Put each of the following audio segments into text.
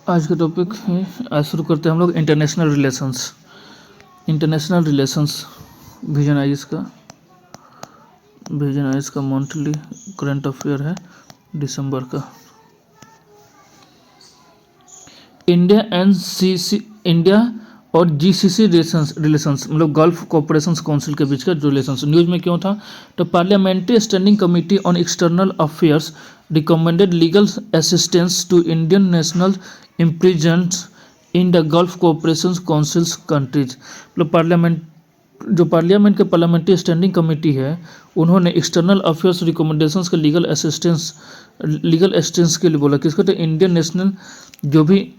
आज का टॉपिक है, आज शुरू करते हैं हम लोग international relations. International relations vision eyes का मंथली करंट अफेयर है दिसंबर का। इंडिया और जीसीसी रिलेशंस मतलब गल्फ कोऑपरेशन काउंसिल के बीच का जो रिलेशंस न्यूज़ में क्यों था, तो parliamentary standing committee on external affairs recommended legal assistance to Indian national imprisoned in the Gulf Cooperation Council countries. मतलब पार्लियामेंट के पार्लियामेंट्री स्टैंडिंग कमेटी है, उन्होंने एक्सटर्नल अफेयर्स रिकमेंडेशंस के लीगल असिस्टेंस के लिए बोला किसको, तो इंडियन नेशनल जो भी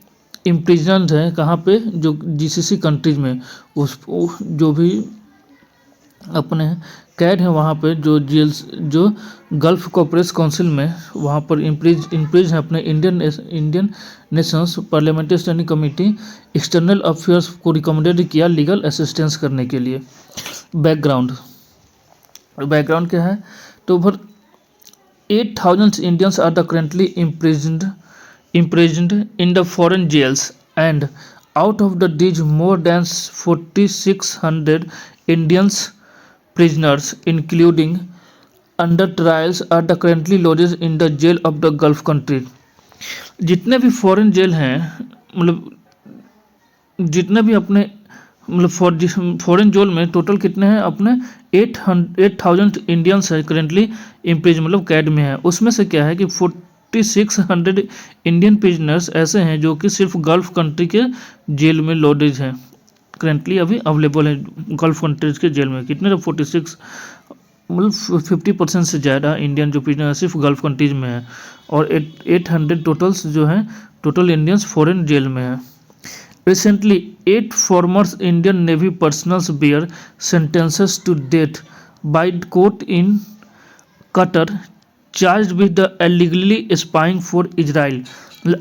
इम्प्रिजन्ड है कहाँ पे, जो जीसीसी कंट्रीज में जो भी अपने कैद हैं वहाँ पे, जो गल्फ कोऑपरेशन काउंसिल में वहाँ पर इम्प्रिज हैं अपने Indian nations. Parliamentary standing committee external affairs को रिकमेंडेड किया लीगल असिस्टेंस करने के लिए। बैकग्राउंड क्या है, तो over 8,000 Indians are the currently imprisoned in the foreign jails, and out of these more than 4,600 Indian prisoners including under trials are the currently lodged in the jail of the Gulf country। जितने भी foreign jail हैं, मतलब जितने भी अपने मतलब foreign jail में total कितने हैं, अपने 8,000 इंडियंस है करेंटली इम्प्रिज मतलब कैद में है। उसमें से क्या है कि 4,600 इंडियन प्रिजनर्स ऐसे हैं जो कि सिर्फ गल्फ कंट्री के जेल में लॉडेज हैं, करेंटली अभी अवेलेबल है गल्फ कंट्रीज के जेल में। कितने, 46 मतलब 50% से ज़्यादा इंडियन जो प्रिजनर सिर्फ गल्फ कंट्रीज में है, और 800 टोटल्स जो हैं टोटल इंडियंस फॉरेन जेल में है। Recently 8 formers Indian navy personnels bear sentences to death by court in Qatar charge with the illegally spying for Israel.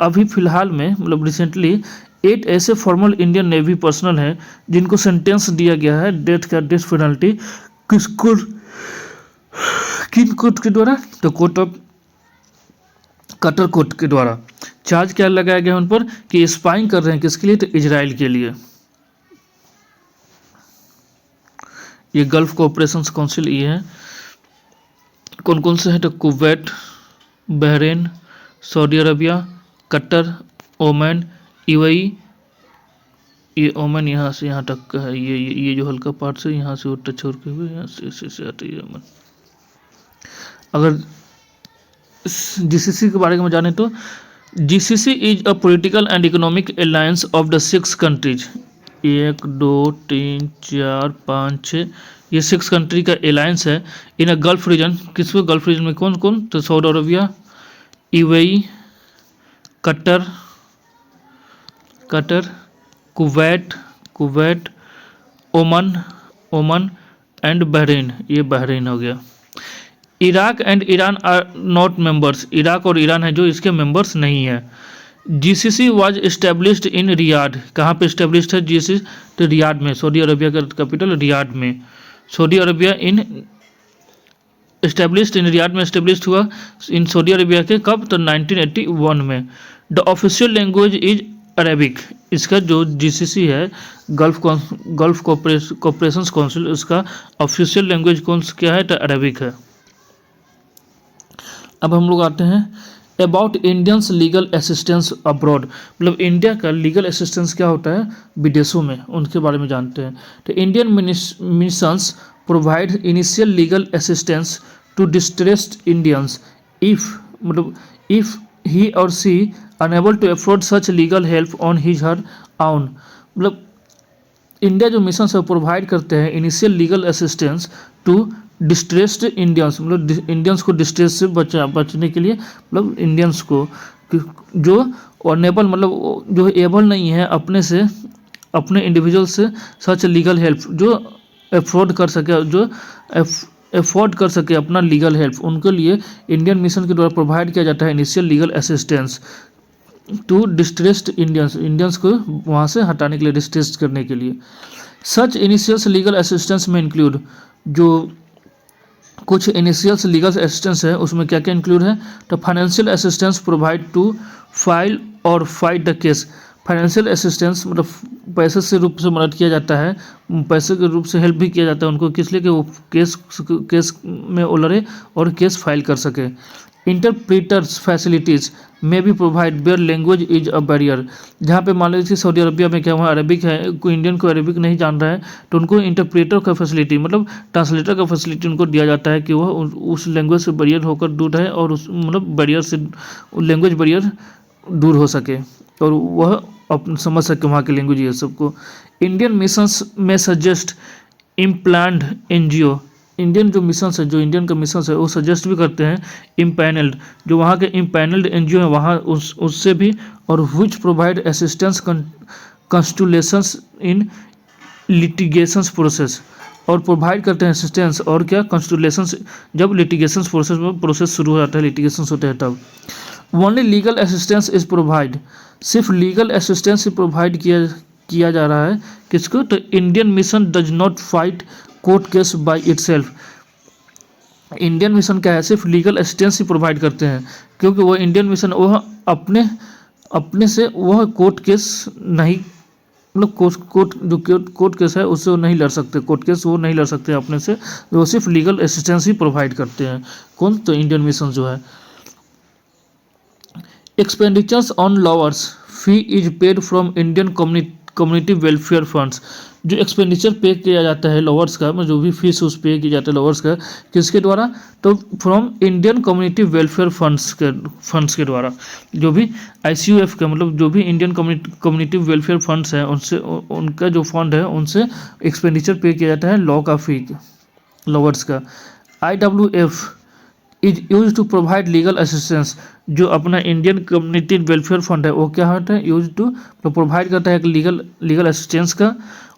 अभी फिलहाल में मतलब रिसेंटली 8 ऐसे फॉर्मल इंडियन नेवी पर्सनल हैं जिनको सेंटेंस दिया गया है डेथ पेनल्टी किन कोर्ट के द्वारा, तो कोर्ट ऑफ कतर कोर्ट के द्वारा। चार्ज क्या लगाया गया उन पर कि स्पाइंग कर रहे हैं किसके लिए, तो इजराइल के लिए। ये गल्फ कोऑपरेशन काउंसिल ये है, कौन कौन से हैं, तो Kuwait, Bahrain, Saudi Arabia, Qatar, Oman, UAE. ये ओमान यहाँ से यहाँ तक का है, ये जो हल्का पार्ट से यहाँ से टच होते हुए यहाँ से आती है ओमान। अगर जीसीसी के बारे में जाने तो GCC is a political and economic alliance of the 6 countries. 1 2 3 4 5 6 ये 6 कंट्री का अलायंस है इन अ गल्फ रीजन। किसको गल्फ रीजन में कौन कौन, तो Saudi Arabia, UAE, Qatar, Kuwait, Oman and Bahrain, ये बहरीन हो गया। Iraq and Iran are not members, Iraq और ईरान है जो इसके मेंबर्स नहीं है। GCC was established in Riyadh, कहाँ पे इस्टेब्लिश्ड है जीसीसी, तो रियाद में, सऊदी अरबिया का कैपिटल रियाद में। सऊदी अरबिया रियाद में इस्टेब्लिश्ड हुआ इन सऊदी अरबिया के कब, तो 1981 में। The official language is Arabic, इसका जो जीसीसी है गल्फ कोऑपरेशन काउंसिल, उसका ऑफिशियल लैंग्वेज क्या है, तो अरेबिक है। अब हम लोग आते हैं about Indians legal assistance abroad, मतलब इंडिया का लीगल असिस्टेंस क्या होता है विदेशों में, उनके बारे में जानते हैं। तो Indian missions provide initial legal assistance to distressed Indians if he or she unable to afford such legal help on his her own. मतलब इंडिया जो मिशन है प्रोवाइड करते हैं initial legal assistance to distressed Indians, मतलब Indians को distress से बचने के लिए, मतलब इंडियंस को जो अनेबल मतलब जो एबल नहीं है अपने इंडिविजुअल से सच लीगल हेल्प, जो अफोर्ड कर सके अपना लीगल हेल्प, उनके लिए इंडियन मिशन के द्वारा प्रोवाइड किया जाता है initial legal assistance to distressed Indians को वहाँ से हटाने के लिए, डिस्ट्रेस करने के लिए। सच इनिशियल्स लीगल असिस्टेंस में इंक्लूड, जो कुछ इनिशियल्स लीगल असिस्टेंस है उसमें क्या क्या इंक्लूड है, तो financial assistance provide to file or fight the case. Financial assistance मतलब पैसे से रूप से मदद किया जाता है, पैसे के रूप से हेल्प भी किया जाता है उनको, किस लिए कि वो केस में वो लड़े और केस फाइल कर सके। Interpreters facilities may be provide where language is a barrier. जहाँ पे मान लीजिए सऊदी अरबिया में क्या वहाँ अरबिक है, कोई इंडियन को अरबिक नहीं जान रहा है तो उनको इंटरप्रेटर का फैसिलिटी मतलब ट्रांसलेटर का फैसिलिटी उनको दिया जाता है कि वह उस लैंग्वेज से बैरियर होकर दूर रहे और उस मतलब बैरियर से लैंग्वेज बैरियर दूर हो सके और वह अपन समझ सके वहाँ की लैंग्वेज ये सबको। इंडियन मिशंस में सजेस्ट इम्प्लान्ड एनजीओ। इंडियन जो मिशन है, जो इंडियन का मिशन है वो सजेस्ट भी करते हैं इम्पैनल्ड, जो वहाँ के इम्पैनल्ड एनजीओ है वहाँ उससे भी, और which provide assistance consultations in litigations process, और प्रोवाइड करते हैं असिस्टेंस और क्या कंस्टुलेशंस जब लिटिगेशंस प्रोसेस में प्रोसेस शुरू हो जाता है, लिटिगेशंस होते हैं तब। Only legal assistance is provide, सिर्फ लीगल असिस्टेंस ही प्रोवाइड किया जा रहा है किसको, तो Indian mission does not fight court case by itself. Indian mission क्या है, सिर्फ लीगल असिस्टेंस ही प्रोवाइड करते हैं, क्योंकि वो इंडियन मिशन वह अपने से वह कोर्ट केस नहीं मतलब कोर्ट केस है उससे वो नहीं लड़ सकते, कोर्ट केस वो नहीं लड़ सकते अपने से, वो सिर्फ लीगल असिस्टेंस ही प्रोवाइड करते हैं। कौन, तो इंडियन मिशन जो है। Expenditures on lawyers fee is paid from Indian community welfare funds. जो एक्सपेंडिचर पे किया जाता है लॉवर्स का, मतलब जो भी फीस उस पे किया जाता है लॉवर्स का, किसके द्वारा, तो from Indian community welfare funds के द्वारा। जो भी ICUF का मतलब जो भी इंडियन कम्युनिटी वेलफेयर फंड्स हैं उनसे, उनका जो फंड है उनसे एक्सपेंडिचर पे किया जाता है लॉ का फी लॉवर्स का। IWF is use to provide legal assistance. जो अपना इंडियन कम्युनिटी वेलफेयर फंड है वो क्या होता है, यूज टू तो प्रोवाइड करता है लीगल असिस्टेंस का,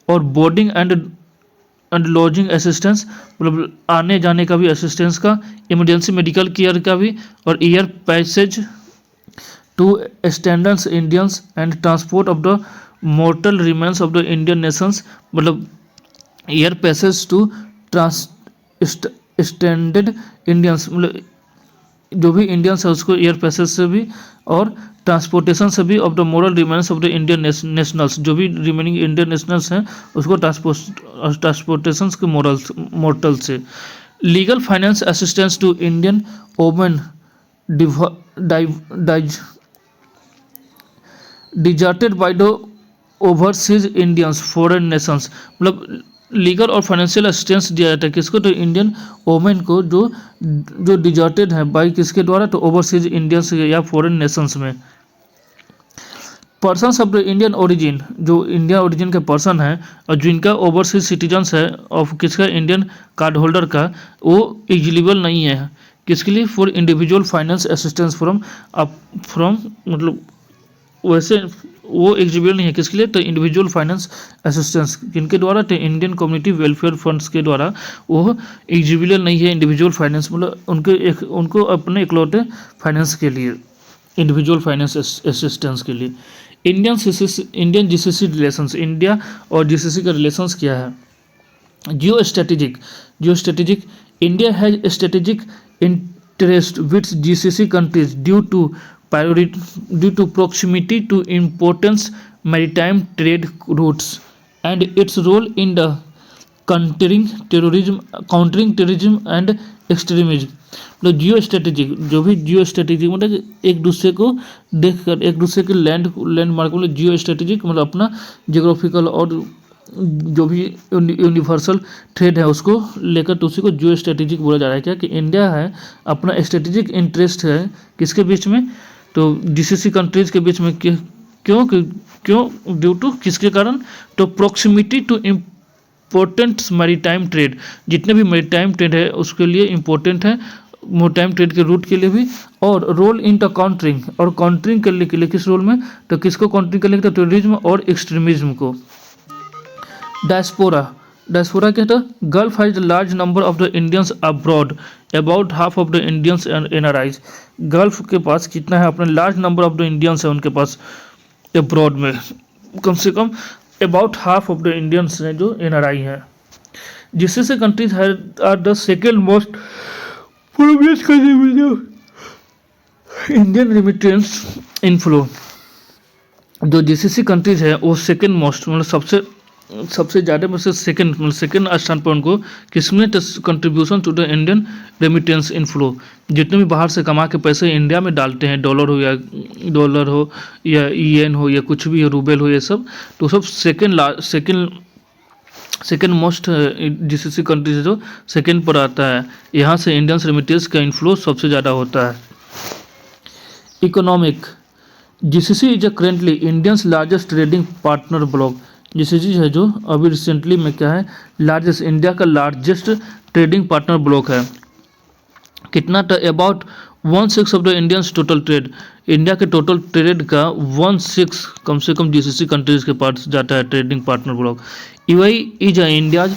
और बोर्डिंग एंड लॉजिंग असिस्टेंस मतलब आने जाने का भी असिस्टेंस का, इमरजेंसी मेडिकल केयर का भी, और air passage to standards Indians and transport of the mortal remains of the Indian nations, मतलब air passage to standard Indians मतलब जो भी इंडियंस है उसको एयर पैसेज से भी, और ट्रांसपोर्टेशन से भी of the moral remains of the Indian nationals, जो भी रिमेनिंग इंडियन नेशनल्स हैं उसको ट्रांसपोर्टेशन के मोर्टल से। Legal finance assistance to Indian women deserted by the overseas Indians foreign nations, मतलब लीगल और फाइनेंशियल असिस्टेंस दिया जाता है किसको, तो इंडियन वोमेन को जो डिजर्टेड है बाई किसके द्वारा, तो ओवरसीज इंडियंस या फॉरेन नेशंस में। Persons of the Indian origin, जो इंडियन ओरिजिन के पर्सन है और जिनका ओवरसीज सिटीजन्स है ऑफ किसका, इंडियन कार्ड होल्डर का, वो एलिजिबल नहीं है किसके लिए, for individual finance assistance from मतलब वैसे वो एलिजिबल नहीं है किसके लिए, तो इंडिविजुअल फाइनेंस असिस्टेंस किनके द्वारा, तो इंडियन कम्युनिटी वेलफेयर फंड्स के द्वारा वो एलिजिबल नहीं है इंडिविजुअल फाइनेंस मतलब उनको अपने इकलौते फाइनेंस के लिए, इंडिविजुअल फाइनेंस असिस्टेंस के लिए। इंडियन GCC रिलेशंस, इंडिया और GCC का रिलेशंस क्या है। Geo strategic India has strategic interest with GCC countries due to proximity to important maritime trade routes and its role in the countering terrorism and extremism। मतलब geo strategic मतलब एक दूसरे को देखकर एक दूसरे के लैंडमार्क मतलब जियो स्ट्रेटेजिक मतलब अपना जियोग्राफिकल और जो भी यूनिवर्सल ट्रेड है उसको लेकर, तो उसी को जियो स्ट्रेटेजिक बोला जा रहा है। क्या कि इंडिया है अपना स्ट्रेटेजिक इंटरेस्ट है किसके बीच में, तो GCC कंट्रीज़ के बीच में क्यों ड्यू टू किसके कारण, तो proximity to important maritime trade, जितने भी मैरीटाइम ट्रेड है उसके लिए इम्पोर्टेंट है, मैरीटाइम ट्रेड के रूट के लिए भी, और रोल इन द काउंटरिंग और काउंटरिंग करने के लिए किस रोल में, तो किसको काउंटरिंग करने के लिए, टेररिज्म और एक्सट्रीमिज्म को। डायस्पोरा क्या था, Gulf has the large number of the Indians abroad, about half of the Indians NRIs। Gulf के पास कितना है अपने, large number of the Indians है उनके पास अब्रॉड में, कम से कम about half of the Indians हैं जो NRI हैं। GCC countries are the second most prominent country with Indian remittance inflow. जो जीसीसी कंट्रीज है वो सेकेंड मोस्ट मतलब सबसे सबसे ज़्यादा में से सेकेंड मतलब सेकेंड स्थान पर उनको किसमें contribution to the Indian remittance inflow, जितने भी बाहर से कमा के पैसे इंडिया में डालते हैं, डॉलर हो या ईएन हो या कुछ भी हो, रूबेल हो, ये सब तो सब सेकेंड मोस्ट जीसीसी कंट्रीज जो सेकेंड पर आता है। यहाँ से इंडियन रेमिटेंस का इन्फ्लो सबसे ज़्यादा होता है। Economic, GCC is a currently Indians largest trading partner block. GCC है जो अभी रिसेंटली में क्या है, लार्जेस्ट इंडिया का लार्जेस्ट ट्रेडिंग पार्टनर ब्लॉक है। कितना about 1/6 of the Indians total trade, India के टोटल ट्रेड का 1/6 कम से कम जीसीसी कंट्रीज के पास जाता है trading partner block. UAE is India's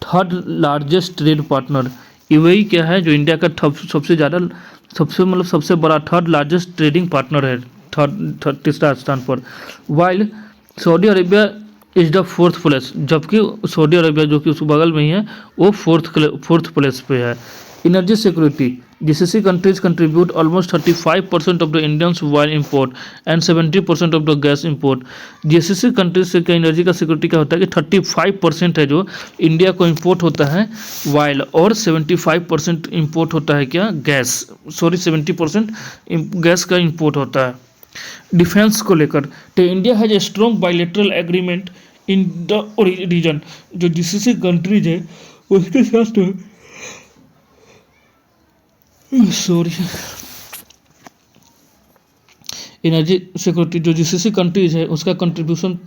third largest trade partner. UAE क्या है, जो इंडिया का सबसे ज़्यादा सबसे बड़ा थर्ड लार्जेस्ट ट्रेडिंग पार्टनर है, तीसरा स्थान पर। While Saudi Arabia is the fourth place, जबकि सऊदी अरेबिया जो कि उस बगल में ही है वो फोर्थ प्लेस पे है। Energy security, GCC countries contribute almost 35% of the Indians oil import and 70% of the gas import. GCC countries से क्या एनर्जी का सिक्योरिटी क्या होता है कि 35% है जो इंडिया को इंपोर्ट होता है ऑयल, और 75% इंपोर्ट होता है क्या, गैस, 70% गैस का इंपोर्ट होता है। डिफेंस को लेकर तो India has a strong bilateral agreement in the region, जो जीसीसी कंट्रीज है उसके साथ सॉरी एनर्जी सिक्योरिटी जो जीसीसी कंट्रीज है उसका कंट्रीब्यूशन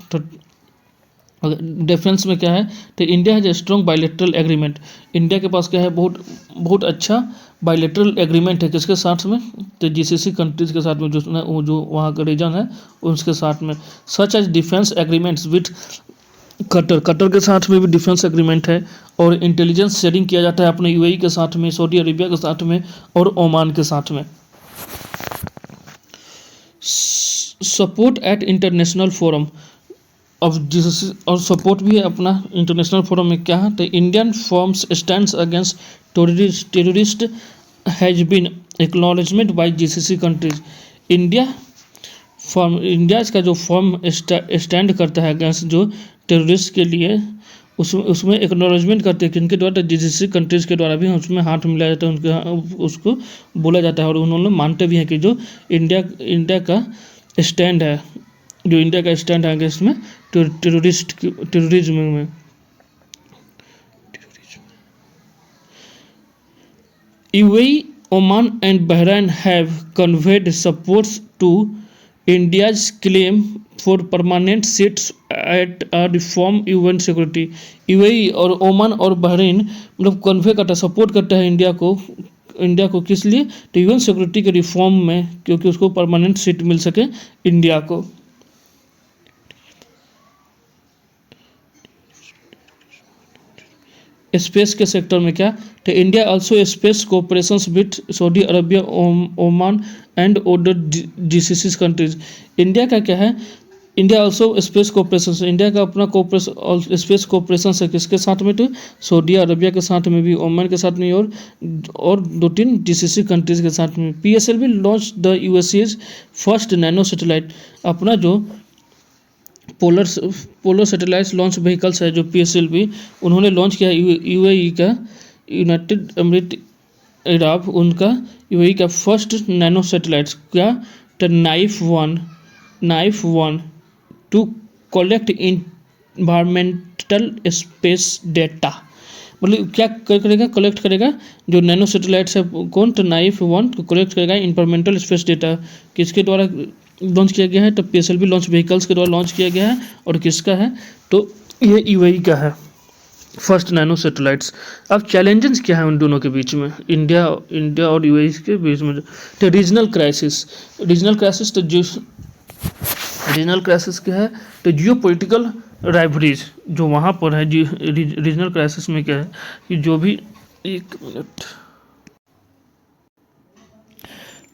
डिफेंस में क्या है, तो India has a strong bilateral agreement, India के पास क्या है, बहुत अच्छा बायलैटरल एग्रीमेंट है किसके साथ में, तो जीसीसी कंट्रीज के साथ में, जो वहाँ का रीजन है उसके साथ में। Such as defence agreements with Qatar के साथ में भी डिफेंस एग्रीमेंट है, और इंटेलिजेंस शेयरिंग किया जाता है अपने यूएई के साथ में, सऊदी अरेबिया के साथ में और ओमान के साथ में। Support at international forum of GCC, और सपोर्ट भी है अपना इंटरनेशनल फोरम में क्या है, तो Indian forms stands against terrorist has been acknowledgement by GCC countries. India इसका जो फॉर्म स्टैंड करता है अगेंस्ट जो टेररिस्ट के लिए, उसमें एक्नॉलेजमेंट करते हैं किनके द्वारा, जीसीसी कंट्रीज के द्वारा भी उसमें हाथ मिलाया जाता है, उनके उसको बोला जाता है, और उन्होंने मानते भी हैं कि जो इंडिया का स्टैंड है, जो इंडिया का स्टैंड है अगेंस्ट में टेररिज्म में। UAE, Oman and Bahrain have conveyed supports to India's claim for permanent seats at a reform UN security. UAE और ओमान और बहरीन मतलब कन्वे करता, सपोर्ट करता है इंडिया को किस लिए, तो यूएन सिक्योरिटी के रिफॉर्म में, क्योंकि उसको परमानेंट सीट मिल सके इंडिया को। स्पेस के सेक्टर में क्या, तो India also space cooperations with Saudi Arabia, Oman and other GCC countries. India का क्या है, India also space cooperation, India का अपना स्पेस कोऑपरेशन है किसके साथ में, तो सऊदी अरबिया के साथ में भी, ओमान के साथ में, और 2-3 जीसीसी कंट्रीज के साथ में। PSLV launch the UAE's first nano satellite, अपना जो पोलर सैटेलाइट लॉन्च व्हीकल्स है जो पीएसएलवी उन्होंने लॉन्च किया यूएई का, यूनाइटेड अमीरात अरब, उनका यूएई का फर्स्ट नैनो सैटेलाइट क्या, तो knife one two collect environmental space data, मतलब क्या करेगा, कलेक्ट करेगा जो नैनो सैटेलाइट्स है कौन, तो नाइफ वन को कलेक्ट करेगा इन्वायरमेंटल स्पेस डेटा। किसके द्वारा लॉन्च किया गया है, तो पीएसएलवी लॉन्च व्हीकल्स के द्वारा लॉन्च किया गया है, और किसका है, तो ये यूएई का है फर्स्ट नैनो सैटेलाइट्स। अब चैलेंजेस क्या है उन दोनों के बीच में, इंडिया और यूएई के बीच में, तो रीजनल क्राइसिस क्या है, तो जियो पोलिटिकल राइवरीज जो वहाँ पर है, रीजनल क्राइसिस में क्या है कि जो भी, एक मिनट,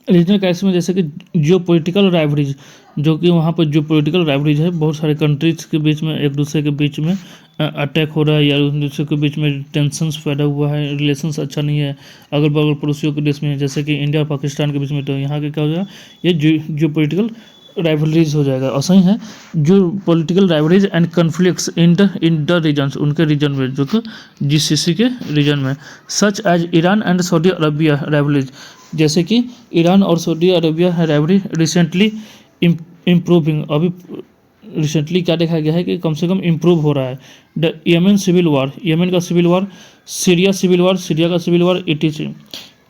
रीजनल क्राइसिस में जैसे कि जियो पोलिटिकल राइवरीज, जो कि वहाँ पर जियो पोलिटिकल राइवरीज है, बहुत सारे कंट्रीज के बीच में एक दूसरे के बीच में अटैक हो रहा है, या एक दूसरे के बीच में टेंशन्स पैदा हुआ है, रिलेशंस अच्छा नहीं है अगल बगल पड़ोसियों के देश में, जैसे कि इंडिया और पाकिस्तान के बीच में, तो यहाँ के क्या हो गया, ये जियो पोलिटिकल राइवलरीज हो जाएगा, और सही है जो political rivalries and conflicts in the regions, उनके रीजन में, जो कि जीसीसी के रीजन में, such as Iran and Saudi Arabia rivalries, जैसे कि ईरान और Saudi Arabia rivalry recently improving, अभी रिसेंटली क्या देखा गया है कि कम से कम इम्प्रूव हो रहा है। The Yemen civil war, Yemen का civil war, Syria civil war, Syria का civil war, etc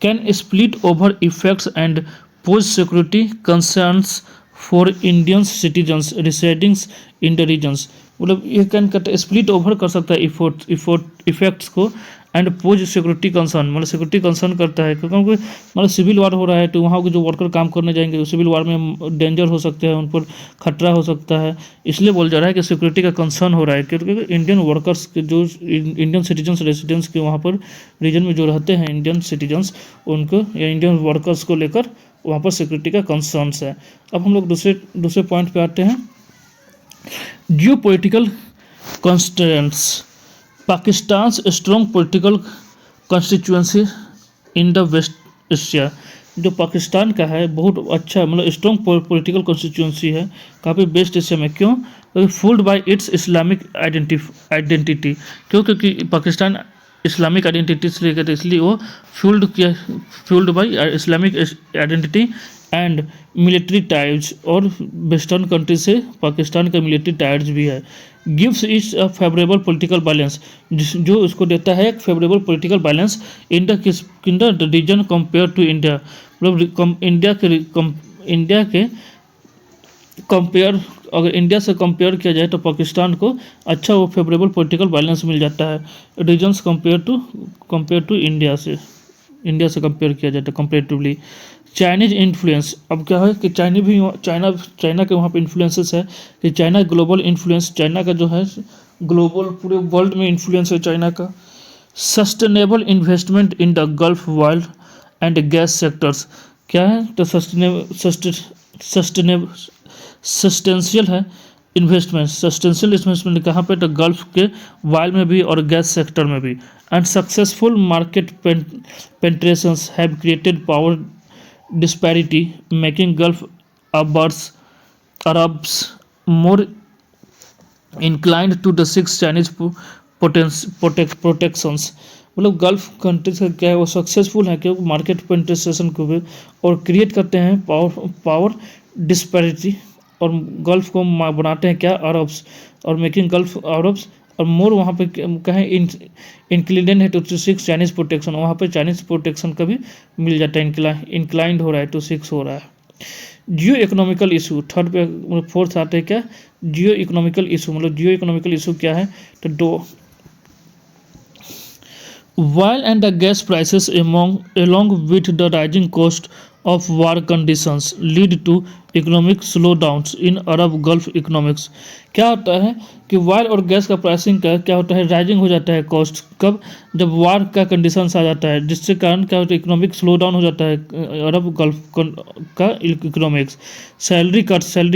can split over effects and pose security concerns for Indian citizens residing in the regions, मतलब ये कैन स्प्लिट ओवर कर सकता है effects को, and pose security concern, मतलब security concern करता है, क्योंकि मतलब सिविल वार हो रहा है तो वहाँ के जो वर्कर काम करने जाएंगे सिविल वार में डेंजर हो सकते हैं, उन पर खतरा हो सकता है, इसलिए बोल जा रहा है कि सिक्योरिटी का कंसर्न हो रहा है, क्योंकि इंडियन वर्कर्स के जो इंडियन सिटीजन्स रेसिडेंट्स के वहाँ पर रीजन में जो रहते हैं इंडियन सिटीजन्स, उनको या इंडियन वर्कर्स को लेकर वहाँ पर सिक्योरिटी का कंसर्न्स है। अब हम लोग दूसरे पॉइंट पे आते हैं, geopolitical constraints, Pakistan strong political constituency in the West Asia, जो पाकिस्तान का है बहुत अच्छा मतलब स्ट्रॉन्ग पॉलिटिकल कंस्टिट्यूएंसी है काफ़ी वेस्ट एशिया में, क्यों? क्योंकि fooled by its Islamic identity, क्योंकि पाकिस्तान इस्लामिक आइडेंटिटी से लेकर, इसलिए वो fuelled by Islamic identity and military ties, और वेस्टर्न कंट्री से पाकिस्तान का मिलिट्री टाइज भी है। Gives its a favourable political balance, जो उसको देता है एक favourable political balance in the region compare to India, मतलब इंडिया के कंपेयर, अगर इंडिया से कंपेयर किया जाए तो पाकिस्तान को अच्छा वो फेवरेबल पॉलिटिकल बैलेंस मिल जाता है रीजन्स कंपेयर टू इंडिया से कंपेयर किया जाता है कंपेरेटिवली। चाइनीज इन्फ्लुएंस, अब क्या है कि चाइना के वहाँ पे इन्फ्लुएंसेस है कि चाइना ग्लोबल इन्फ्लुएंस, चाइना का जो है ग्लोबल पूरे वर्ल्ड में इन्फ्लुएंस है चाइना का। Sustainable investment in the gulf world and gas sectors, क्या है तो सस्टेंशियल है इन्वेस्टमेंट कहाँ पे तो गल्फ के वाइल में भी और गैस सेक्टर में भी। And successful market penetrations have created power disparity, making Gulf Arabs more inclined to the seek Chinese protections, मतलब गल्फ कंट्रीज का क्या है वो सक्सेसफुल है क्योंकि मार्केट पेंट्रेशन को भी और क्रिएट करते हैं पावर डिस्पैरिटी, और गल्फ को बनाते हैं क्या अरब्स, और मेकिंग गल्फ अरब्स और मोर वहाँ पे कहें इंक्लिडेंट है टू सिक्स चाइनीज़ प्रोटेक्शन, वहाँ पे चाइनीज़ प्रोटेक्शन का भी मिल जाता है, इंक्लाइंड हो रहा है टू सिक्स हो रहा है। जियो इकोनॉमिकल इशू थर्ड पे, मतलब फोर्थ आते हैं क्या जियो इकोनॉमिकल इशू, मतलब जियो इकोनॉमिकल इशू क्या है तो दो while and the gas prices along with the rising cost of war conditions lead to economic slowdowns in Arab Gulf economics, क्या होता है कि वायर और गैस का प्राइसिंग का क्या होता है राइजिंग हो जाता है कॉस्ट, कब जब वार का कंडीशंस आ जाता है, जिससे कारण क्या होता है इकोनॉमिक स्लो डाउन हो जाता है अरब गल्फ का इकोनॉमिक्स, सैलरी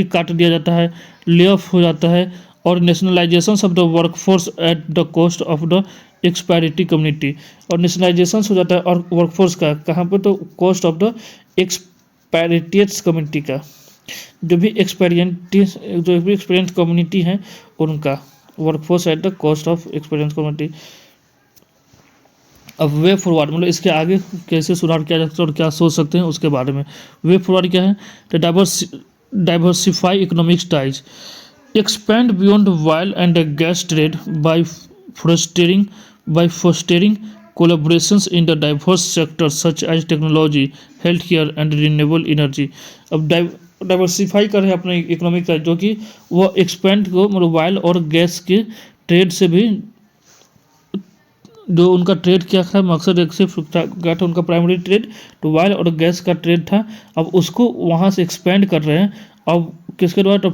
काट दिया जाता है, ले ऑफ हो जाता है, और nationalisation of the workforce at the cost of the expatriate community, और नेशनलाइजेशन हो जाता है और वर्कफोर्स का कहाँ पे तो cost of the expatriates community का, जो भी एक्सपीरियंस कम्युनिटी है उनका workforce at the cost of experience community. अब वे फॉरवर्ड मतलब इसके आगे कैसे सुधार किया जा सकता है और क्या सोच सकते हैं उसके बारे में। वे फॉरवर्ड क्या है तो diversify economic ties, expand beyond oil and gas trade by fostering collaborations in the diverse sectors such as technology, healthcare and renewable energy। अब डाइवर्सिफाई कर रहे हैं अपने इकोनॉमिक का, जो कि वो एक्सपेंड को मतलब ऑयल और गैस के ट्रेड से भी, जो उनका ट्रेड क्या था मकसद एक से क्या था उनका प्राइमरी ट्रेड तो ऑयल और गैस का ट्रेड था, अब उसको वहाँ से एक्सपेंड कर रहे हैं। अब किसके द्वारा तो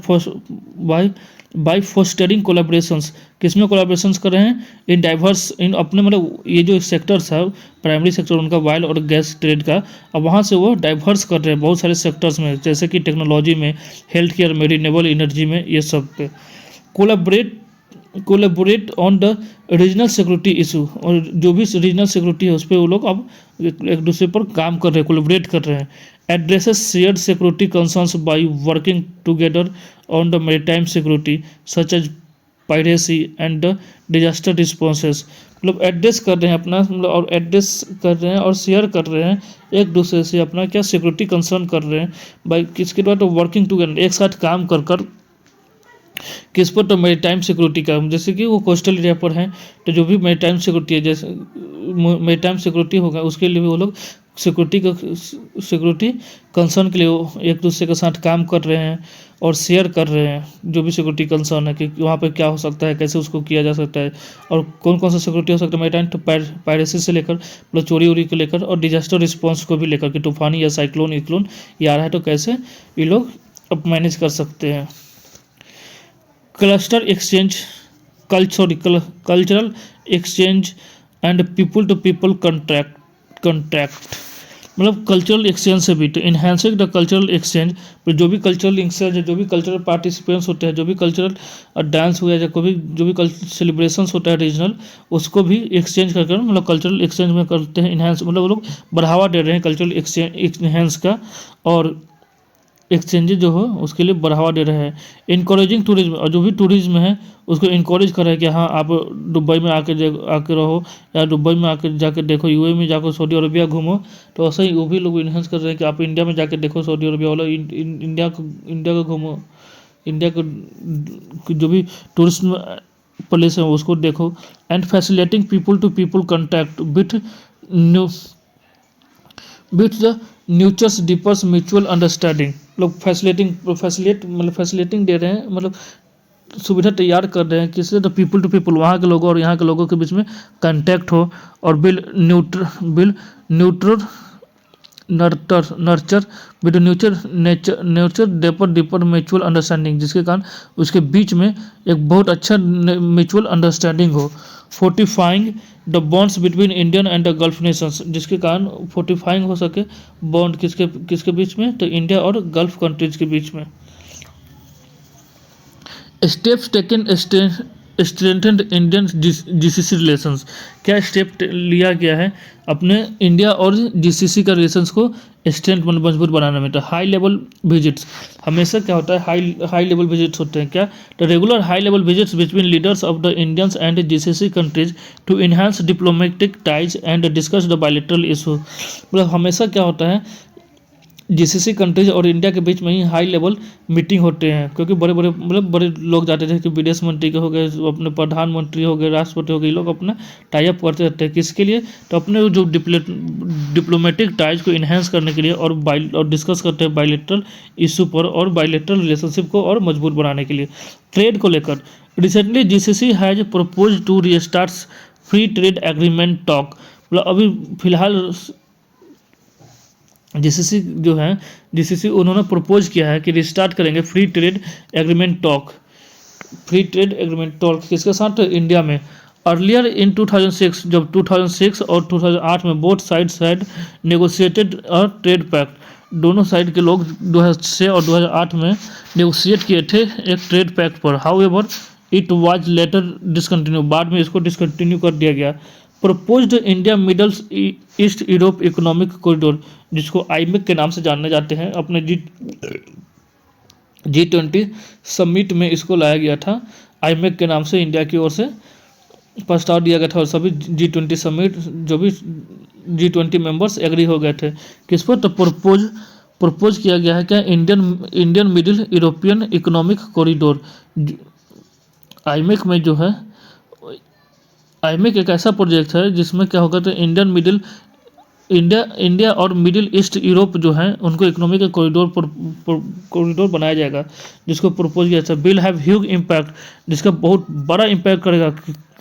बाई फोस्टरिंग कोलाब्रेशंस, किसमें कोलाब्रेशंस कर रहे हैं इन अपने मतलब ये जो सेक्टर्स है प्राइमरी सेक्टर उनका ऑयल और गैस ट्रेड का, अब वहाँ से वो डाइवर्स कर रहे हैं बहुत सारे सेक्टर्स में, जैसे कि टेक्नोलॉजी में, हेल्थ केयर में, रिन्यूएबल एनर्जी में, ये सब पे collaborate on the regional security issue, और जो भी रीजनल सिक्योरिटी है उस पर वो लोग अब एक दूसरे पर काम कर रहे हैं, कोलेबोरेट कर रहे हैं। addresses shared security concerns by working together on the maritime security such as piracy and disaster responses। मतलब एड्रेस कर रहे हैं अपना, मतलब और एड्रेस कर रहे हैं और शेयर कर रहे हैं एक दूसरे से अपना क्या सिक्योरिटी कंसर्न कर रहे हैं बाई किसके द्वारा, तो वर्किंग टुगेदर एक साथ काम कर किस पर, तो मेरीटाइम सिक्योरिटी का, जैसे कि वो कोस्टल एरिया पर हैं तो जो भी मेरीटाइम सिक्योरिटी है, जैसे मेरीटाइम सिक्योरिटी होगा उसके लिए भी वो लोग सिक्योरिटी कंसर्न के लिए वो एक दूसरे के साथ काम कर रहे हैं और शेयर कर रहे हैं जो भी सिक्योरिटी कंसर्न है कि वहाँ पर क्या हो सकता है, कैसे उसको किया जा सकता है और कौन कौन सा सिक्योरिटी हो सकता है मेरीटाइम, तो पायरेसी से लेकर मतलब चोरी उरी को लेकर और डिजास्टर रिस्पॉन्स को भी लेकर कि तूफानी या साइक्लोन इक्लोन ये आ रहा है तो कैसे ये लोग अब मैनेज कर सकते हैं। Cluster exchange cultural exchange and people to people contract मतलब कल्चरल एक्सचेंज से भी, तो इन्हांसिंग द कल्चरल एक्सचेंज, जो भी कल्चरल एक्सचेंज है, जो भी कल्चरल पार्टिसिपेंट्स होते हैं, जो भी कल्चरल डांस हुआ या कोई भी जो भी सेलिब्रेशंस होता है रीजनल, उसको भी एक्सचेंज कर मतलब कल्चरल एक्सचेंज में करते हैं इन्हांस, मतलब वो लोग बढ़ावा दे रहे हैं कल्चरल एक्सचेंज इन्हांस का और एक्सचेंज जो हो उसके लिए बढ़ावा दे रहे हैं। इनकरेजिंग टूरिज्म, और जो भी टूरिज्म है उसको इनकरेज कर रहे हैं कि हाँ आप दुबई में आके रहो या दुबई में आके जाकर देखो, यूएई में जाकर सऊदी अरबिया घूमो, तो ऐसा ही वो भी लोग इन्हेंस कर रहे हैं कि आप इंडिया में जाके देखो सऊदी अरबिया वाला, इंडिया को घूमो, इंडिया को जो भी टूरिस्ट प्लेस है उसको देखो। And facilitating people to people contact with the nurtures deeper mutual understanding, लोग फैसिलेटिंग दे रहे हैं, मतलब सुविधा तैयार कर रहे हैं किससे, तो पीपल टू पीपल, वहाँ के लोगों और यहाँ के लोगों के बीच में कांटेक्ट हो और will neutral nurture with nurture deeper mutual understanding, जिसके कारण उसके बीच में एक बहुत अच्छा म्यूचुअल अंडरस्टैंडिंग हो। Fortifying the bonds between Indian and the Gulf nations, जिसके कारण फोर्टिफाइंग हो सके बॉन्ड किसके बीच में, तो इंडिया और गल्फ कंट्रीज के बीच में। Steps taken strengthened Indian GCC relations, क्या स्टेप लिया गया है अपने इंडिया और जीसीसी का रिलेशंस को स्ट्रेंथ मजबूत बनाने में, तो हाई लेवल विजिट्स, हमेशा क्या होता है हाई लेवल विजिट्स होते हैं क्या, तो regular high level visits between leaders of the Indians and GCC countries to enhance diplomatic ties and discuss the bilateral issue, मतलब हमेशा क्या होता है जीसीसी कंट्रीज और इंडिया के बीच में ही हाई लेवल मीटिंग होते हैं, क्योंकि बड़े लोग जाते थे कि विदेश मंत्री के हो गए, अपने प्रधानमंत्री हो गए, राष्ट्रपति हो गए, लोग अपना टाई अप करते रहते हैं किसके लिए, तो अपने जो डिप्लोमेटिक टाइज को इन्हेंस करने के लिए और डिस्कस करते हैं बायलैटरल इशू पर और बायलैटरल रिलेशनशिप को और मजबूत बनाने के लिए। ट्रेड को लेकर recently GCC has propose to restart free trade agreement talk, मतलब अभी फिलहाल जीसीसी उन्होंने प्रपोज किया है कि रिस्टार्ट करेंगे फ्री ट्रेड एग्रीमेंट टॉक किसके साथ, तो इंडिया में। अर्लियर इन 2006, जब 2006 और 2008 में both sides had negotiated a trade pact, दोनों साइड के लोग 2006 और 2008 में नेगोशिएट किए थे एक ट्रेड पैक्ट पर, however it was later discontinue, बाद में इसको डिसकंटिन्यू कर दिया गया। Proposed India middle east Europe economic corridor, जिसको आईमेक के नाम से जाने जाते हैं, अपने G20 समिट में इसको लाया गया था, आईमेक के नाम से इंडिया की ओर से प्रस्ताव दिया गया था और सभी G20 समिट जो भी G20 मेंबर्स एग्री हो गए थे किस पर, तो प्रपोज किया गया है क्या, Indian middle European economic corridor. IMEC में जो है आईमेक एक ऐसा प्रोजेक्ट है जिसमें क्या होगा, तो इंडिया और मिडिल ईस्ट यूरोप जो है उनको इकोनॉमिक कॉरिडोर बनाया जाएगा, जिसको प्रपोज किया था। बिल हैव ह्यूज इम्पैक्ट, जिसका बहुत बड़ा इम्पैक्ट करेगा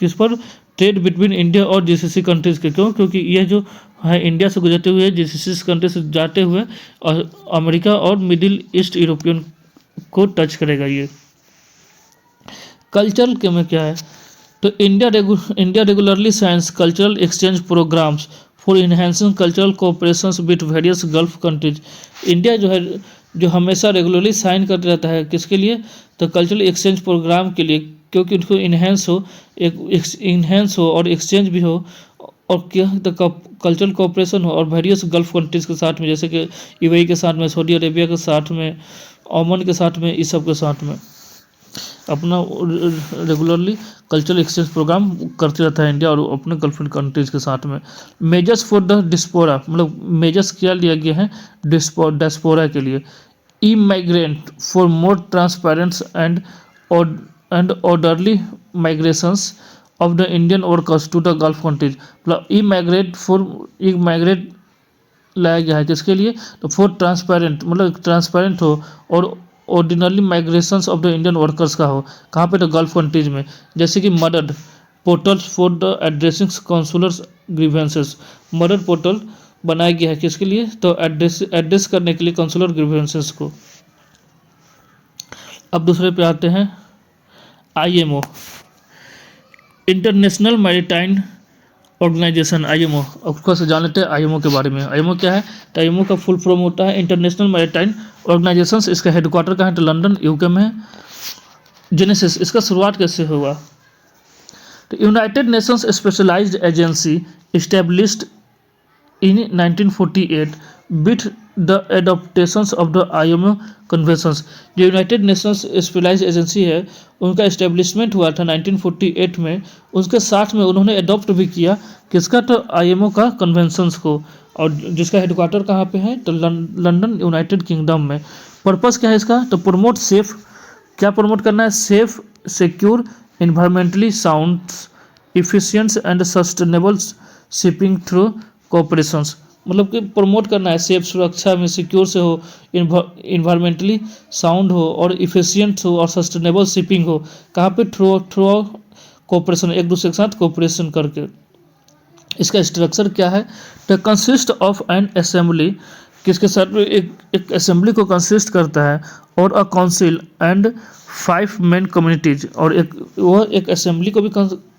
किस पर, ट्रेड बिटवीन इंडिया और जीसीसी कंट्रीज़ के, क्योंकि ये जो है इंडिया से गुजरते हुए जीसीसी कंट्री से जाते हुए और अमेरिका और मिडिल ईस्ट यूरोपियन को टच करेगा ये। कल्चर के में क्या है, तो India regularly science cultural exchange programmes for enhancing cultural cooperations with various Gulf countries. India जो है जो हमेशा रेगुलरली साइन करते रहता है किसके लिए, तो कल्चरल एक्सचेंज प्रोग्राम के लिए, क्योंकि उनको इन्हेंस हो और एक्सचेंज भी हो और क्या द कल्चरल कोऑपरेशन हो और वेरियस गल्फ कंट्रीज़ के साथ में, जैसे कि यूएई के साथ में, सऊदी अरेबिया के साथ में, ओमान के साथ में, इस सब के साथ में अपना रेगुलरली कल्चरल एक्सचेंज प्रोग्राम करते रहता है इंडिया और अपने गल्फ कंट्रीज़ के साथ में। मेजर्स फॉर द डिस्पोरा, मतलब मेजर्स क्या लिया गया है डिस्पोरा के लिए। E migrant for more transparent and orderly migrations of the Indian workers to the Gulf countries, मतलब ई माइग्रेट लाया गया है किसके लिए, तो फॉर ट्रांसपेरेंट, मतलब ट्रांसपेरेंट हो और ordinary migrations of the Indian workers का हो, कहाँ पे, तो गल्फ कंट्रीज में। जैसे कि Madad portals for the addressing consulars grievances, Madad portal बनाया गया है किसके लिए, तो एड्रेस करने के लिए कंसुलर ग्रीवेंसेस को। अब दूसरे पे आते हैं IMO, international maritime organisation, IMO. Of course जान लेते हैं आईएमओ के बारे में। आईएमओ क्या है, तो आईएमओ का फुल फॉर्म होता है इंटरनेशनल मैरीटाइम ऑर्गेनाइजेशन। इसका हेडक्वार्टर कहाँ है, तो लंदन यूके में है। जेनेसिस, इसका शुरुआत कैसे हुआ, तो United Nations specialised agency established in 1948 with the adaptations of the IMO conventions। जो यूनाइटेड नेशंस स्पेशलाइज एजेंसी है उनका इस्टेब्लिशमेंट हुआ था 1948 में। उसके साथ में उन्होंने अडॉप्ट भी किया किसका, तो आईएमओ का कन्वेंशंस को, और जिसका हेडक्वार्टर कहाँ पे है, तो लंदन यूनाइटेड किंगडम में। पर्पस क्या है इसका, तो प्रमोट सेफ, क्या प्रमोट करना है, safe secure environmentally sound efficient and sustainable shipping through cooperations, मतलब कि प्रमोट करना है सेफ, सुरक्षा में सिक्योर से हो, इन्वायरमेंटली साउंड हो और इफिशिएंट हो और सस्टेनेबल शिपिंग हो, कहाँ पे, थ्रू कोऑपरेशन, एक दूसरे के साथ कोऑपरेशन करके। इसका स्ट्रक्चर क्या है, तो कंसिस्ट ऑफ एन असेंबली, किसके साथ में, एक असेंबली को कंसिस्ट करता है, और a council and 5 main communities, और एक असेंबली को भी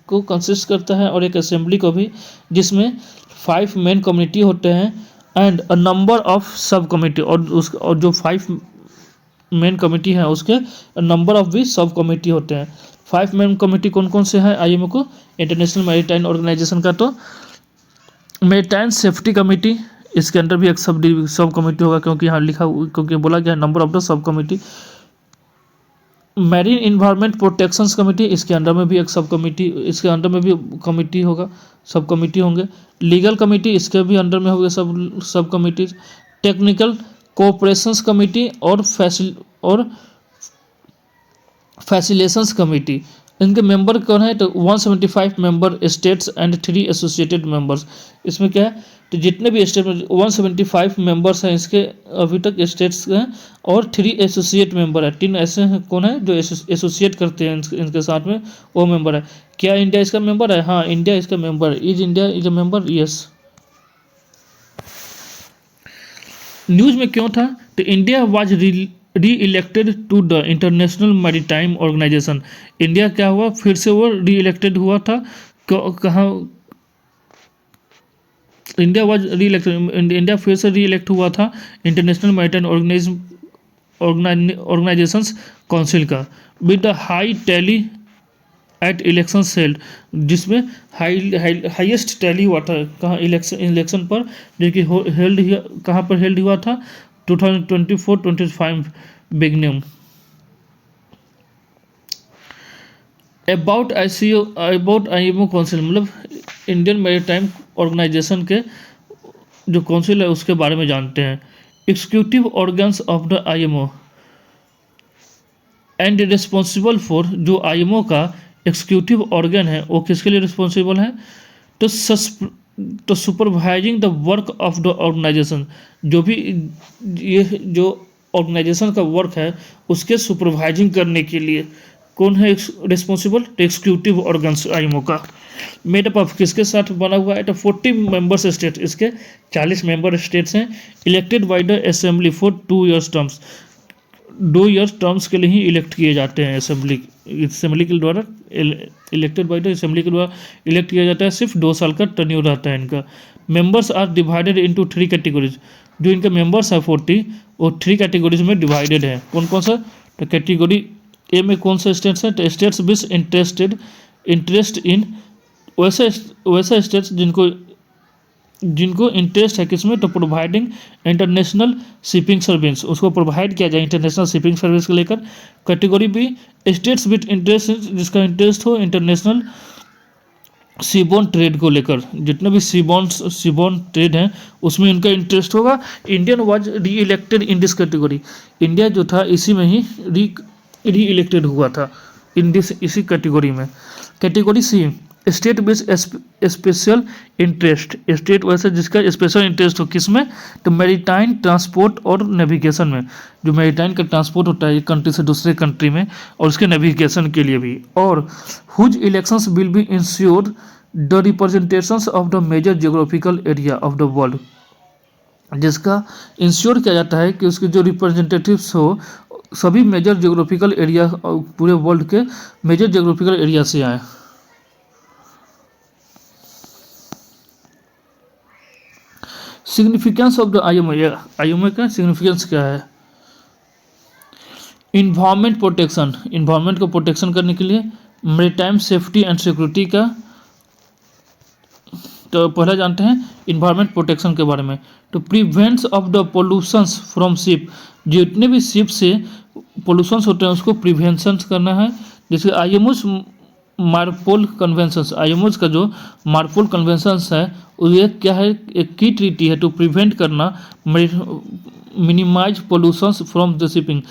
को कंसिस्ट करता है और एक असेंबली को भी, जिसमें 5 मेन कम्युनिटी होते हैं एंड अ नंबर ऑफ सब कमिटी, और जो 5 मेन कमेटी है उसके नंबर ऑफ भी सब कमेटी होते हैं। 5 मेन कमेटी कौन कौन से हैं आईएमओ को, इंटरनेशनल मैरीटाइम ऑर्गेनाइजेशन का, तो मैरीटाइम सेफ्टी कमेटी, इसके अंदर भी एक सब कमेटी होगा, क्योंकि यहाँ क्योंकि बोला गया number of the sub committee. Marine environment protections committee, इसके अंडर में भी एक सब कमेटी, इसके अंडर में भी कमेटी होगा, सब कमेटी होंगे। लीगल कमेटी, इसके भी अंडर में होंगे सब कमेटीज। टेक्निकल कोऑपरेशंस कमेटी और फैसिलेशंस कमेटी, इनके मेंबर कौन है, तो 175 member states and 3 associated members. इसमें क्या है, तो जितने भी स्टेट में 175 मेंबर्स हैं इसके अभी तक स्टेट्स हैं, और 3 एसोसिएट मेंबर है, 3 ऐसे हैं कौन है जो एसोसिएट करते हैं इनके साथ में, वो मेंबर है। क्या इंडिया इसका मेंबर है, हाँ इंडिया इसका मेंबर है। India is a member, yes. न्यूज में क्यों था, तो India was reelected to the International maritime Organisation. India क्या हुआ, फिर से वो री इलेक्टेड हुआ था, कहाँ, इंडिया फिर से री इलेक्ट हुआ था इंटरनेशनल मैरीटाइम ऑर्गेनाइजेशंस काउंसिल का, with the high tally at election held, जिसमें हाईएस्ट टैली हुआ था कहाँ, इलेक्शन पर, जो कि हेल्ड कहाँ पर हेल्ड हुआ था, 2024-25 बिगनिंग। अबाउट आईएमओ काउंसिल, मतलब इंडियन मैरीटाइम ऑर्गेनाइजेशन के जो काउंसिल है उसके बारे में जानते हैं। Executive organs of the IMO and responsible for, जो आईएमओ का एग्जीक्यूटिव ऑर्गन है वो किसके लिए रिस्पॉन्सिबल है, तो supervising the work of the organisation, जो भी ये जो ऑर्गेनाइजेशन का वर्क है उसके सुपरवाइजिंग करने के लिए कौन है रिस्पॉन्सिबल, तो एग्जीक्यूटिव ऑर्गन्स आईएमओ का। मेडअप ऑफ किसके साथ बना हुआ है, तो 40 मेंबर्स स्टेट, इसके 40 मेंबर स्टेट्स हैं, elected by the assembly for 2 years terms, 2 years terms के लिए ही इलेक्ट किए जाते हैं असेंबली के द्वारा, इलेक्टेड बाय द असेंबली के द्वारा इलेक्ट किया जाता है। सिर्फ 2 साल का टर्न्योर रहता है इनका। Members are divided into 3 categories, जो इनके मेंबर्स है 40 वो 3 कैटेगरीज में डिवाइडेड है। कौन कौन सा, तो कैटेगरी ए में कौन से स्टेट्स हैं, तो स्टेट्स विच इंटरेस्ट इन वैसे वैसे स्टेट्स जिनको जिनको इंटरेस्ट है किसमें, तो प्रोवाइडिंग इंटरनेशनल शिपिंग सर्विस, उसको प्रोवाइड किया जाए इंटरनेशनल शिपिंग सर्विस को लेकर। Category B, states with interest, जिसका इंटरेस्ट हो इंटरनेशनल सीबोन ट्रेड को लेकर, जितने भी सीबोन ट्रेड हैं उसमें इनका इंटरेस्ट होगा। Indian was reelected in this category, India जो था इसी में ही री इलेक्टेड हुआ था इन दिस, इसी कैटेगरी में। Category C, state with special interest, state वैसे जिसका स्पेशल इंटरेस्ट हो किसमें, तो मैरीटाइन ट्रांसपोर्ट और नेविगेशन में, जो मैरीटाइन का ट्रांसपोर्ट होता है एक कंट्री से दूसरे कंट्री में, और उसके नेविगेशन के लिए भी। और whose elections will be ensure the representations of the major geographical area of the world, जिसका इंश्योर किया जाता है कि उसके जो रिप्रेजेंटेटिव्स हो सभी मेजर जियोग्राफिकल एरिया, पूरे वर्ल्ड के मेजर जियोग्राफिकल एरिया से आए। सिग्निफिकेंस ऑफ द आईएमए का सिग्निफिकेंस क्या है, इन्वायरमेंट प्रोटेक्शन, इन्वायरमेंट को प्रोटेक्शन करने के लिए, मैरीटाइम सेफ्टी एंड सिक्योरिटी का, तो पहला जानते हैं इन्वायरमेंट प्रोटेक्शन के बारे में, तो prevents of the pollutions from ship, जितने भी शिप से पोल्यूशंस होते हैं उसको प्रिवेंशन करना है। जैसे आईएमओस मार्पोल कन्वेंशंस, आईएमओस का जो मार्पोल कन्वेंशंस है ये क्या है, एक की ट्रीटी है टू प्रिवेंट करना, minimise pollutions from the shipping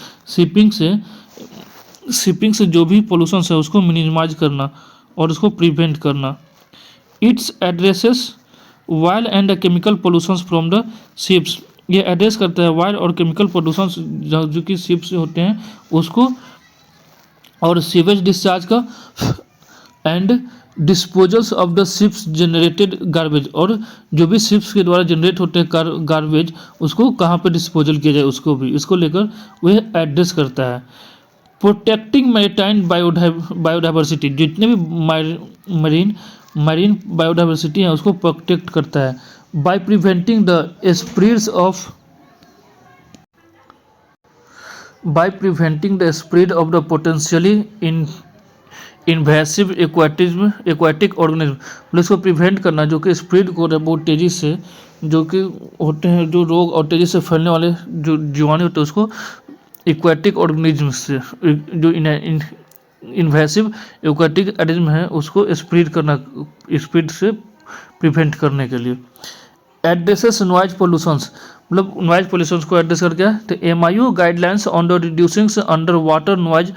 से जो भी पोल्यूशंस है उसको मिनिमाइज करना और उसको प्रिवेंट करना। It's addresses wild and chemical pollutions from the ships, ये एड्रेस करता है वाइल्ड और केमिकल पोल्यूशंस जो कि शिप से होते हैं उसको, और सीवेज डिस्चार्ज का, and disposals of the ships generated garbage, और जो भी शिप्स के द्वारा जनरेट होते हैं गार्बेज उसको कहाँ पे डिस्पोजल किया जाए उसको भी, इसको लेकर वह एड्रेस करता है। प्रोटेक्टिंग मैरीटाइन बायोडाइवर्सिटी, जितने भी मरीन बायोडाइवर्सिटी है उसको प्रोटेक्ट करता है। By preventing the spread of the potentially invasive aquatic organism, मतलब इसको प्रिवेंट करना जो कि स्प्रेड को बहुत तेज़ी से जो कि होते हैं, जो रोग और तेज़ी से फैलने वाले जो जीवाणु होते हैं उसको एक्वाटिक ऑर्गेनिज्म से, जो इन्वेसिव एक्वाटिक ऑर्गेनिज्म है उसको स्प्रेड से प्रिवेंट करने के लिए। एड्रेसेस नॉइज पोल्यूशंस, मतलब नॉइज पोल्यूशंस को एड्रेस कर क्या है, तो MIO guidelines on the reducing under water noise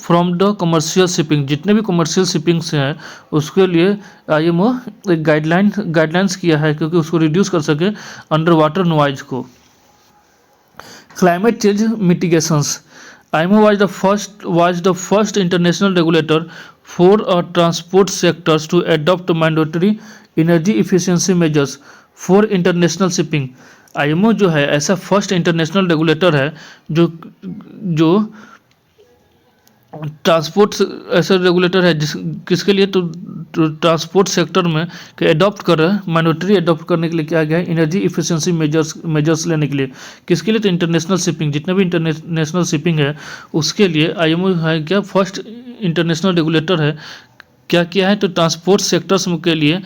from the commercial shipping, जितने भी कमर्शियल शिपिंग से हैं उसके लिए आईएमओ एक गाइडलाइंस किया है क्योंकि उसको रिड्यूस कर सके अंडर वाटर नॉइज को। Climate change mitigations, IMO was the first international regulator for transport sectors to adopt mandatory energy efficiency measures for international shipping। IMO जो है ऐसा फर्स्ट इंटरनेशनल रेगुलेटर है जो ट्रांसपोर्ट ऐसा रेगुलेटर है किसके लिए, तो ट्रांसपोर्ट सेक्टर में कि अडॉप्ट कर रहा है, मैंडेटरी अडॉप्ट करने के लिए क्या गया है, एनर्जी इफिशिएंसी मेजर्स लेने के लिए। किसके लिए, तो इंटरनेशनल शिपिंग, जितना भी इंटरनेशनल शिपिंग है उसके लिए आईएमओ है क्या फर्स्ट इंटरनेशनल रेगुलेटर है। क्या किया है, तो ट्रांसपोर्ट सेक्टर्स के लिए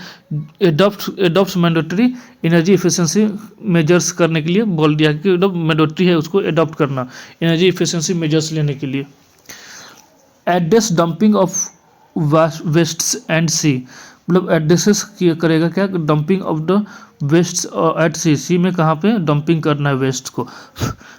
adopt mandatory energy efficiency measures करने के लिए बोल दिया कि मैंडेटरी है उसको एडॉप्ट करना एनर्जी इफिशिएंसी मेजर्स लेने के लिए। Address dumping of wastes and sea, मतलब एड्रेसेस करेगा क्या, dumping of the wastes at sea में कहाँ पे डंपिंग करना है वेस्ट को।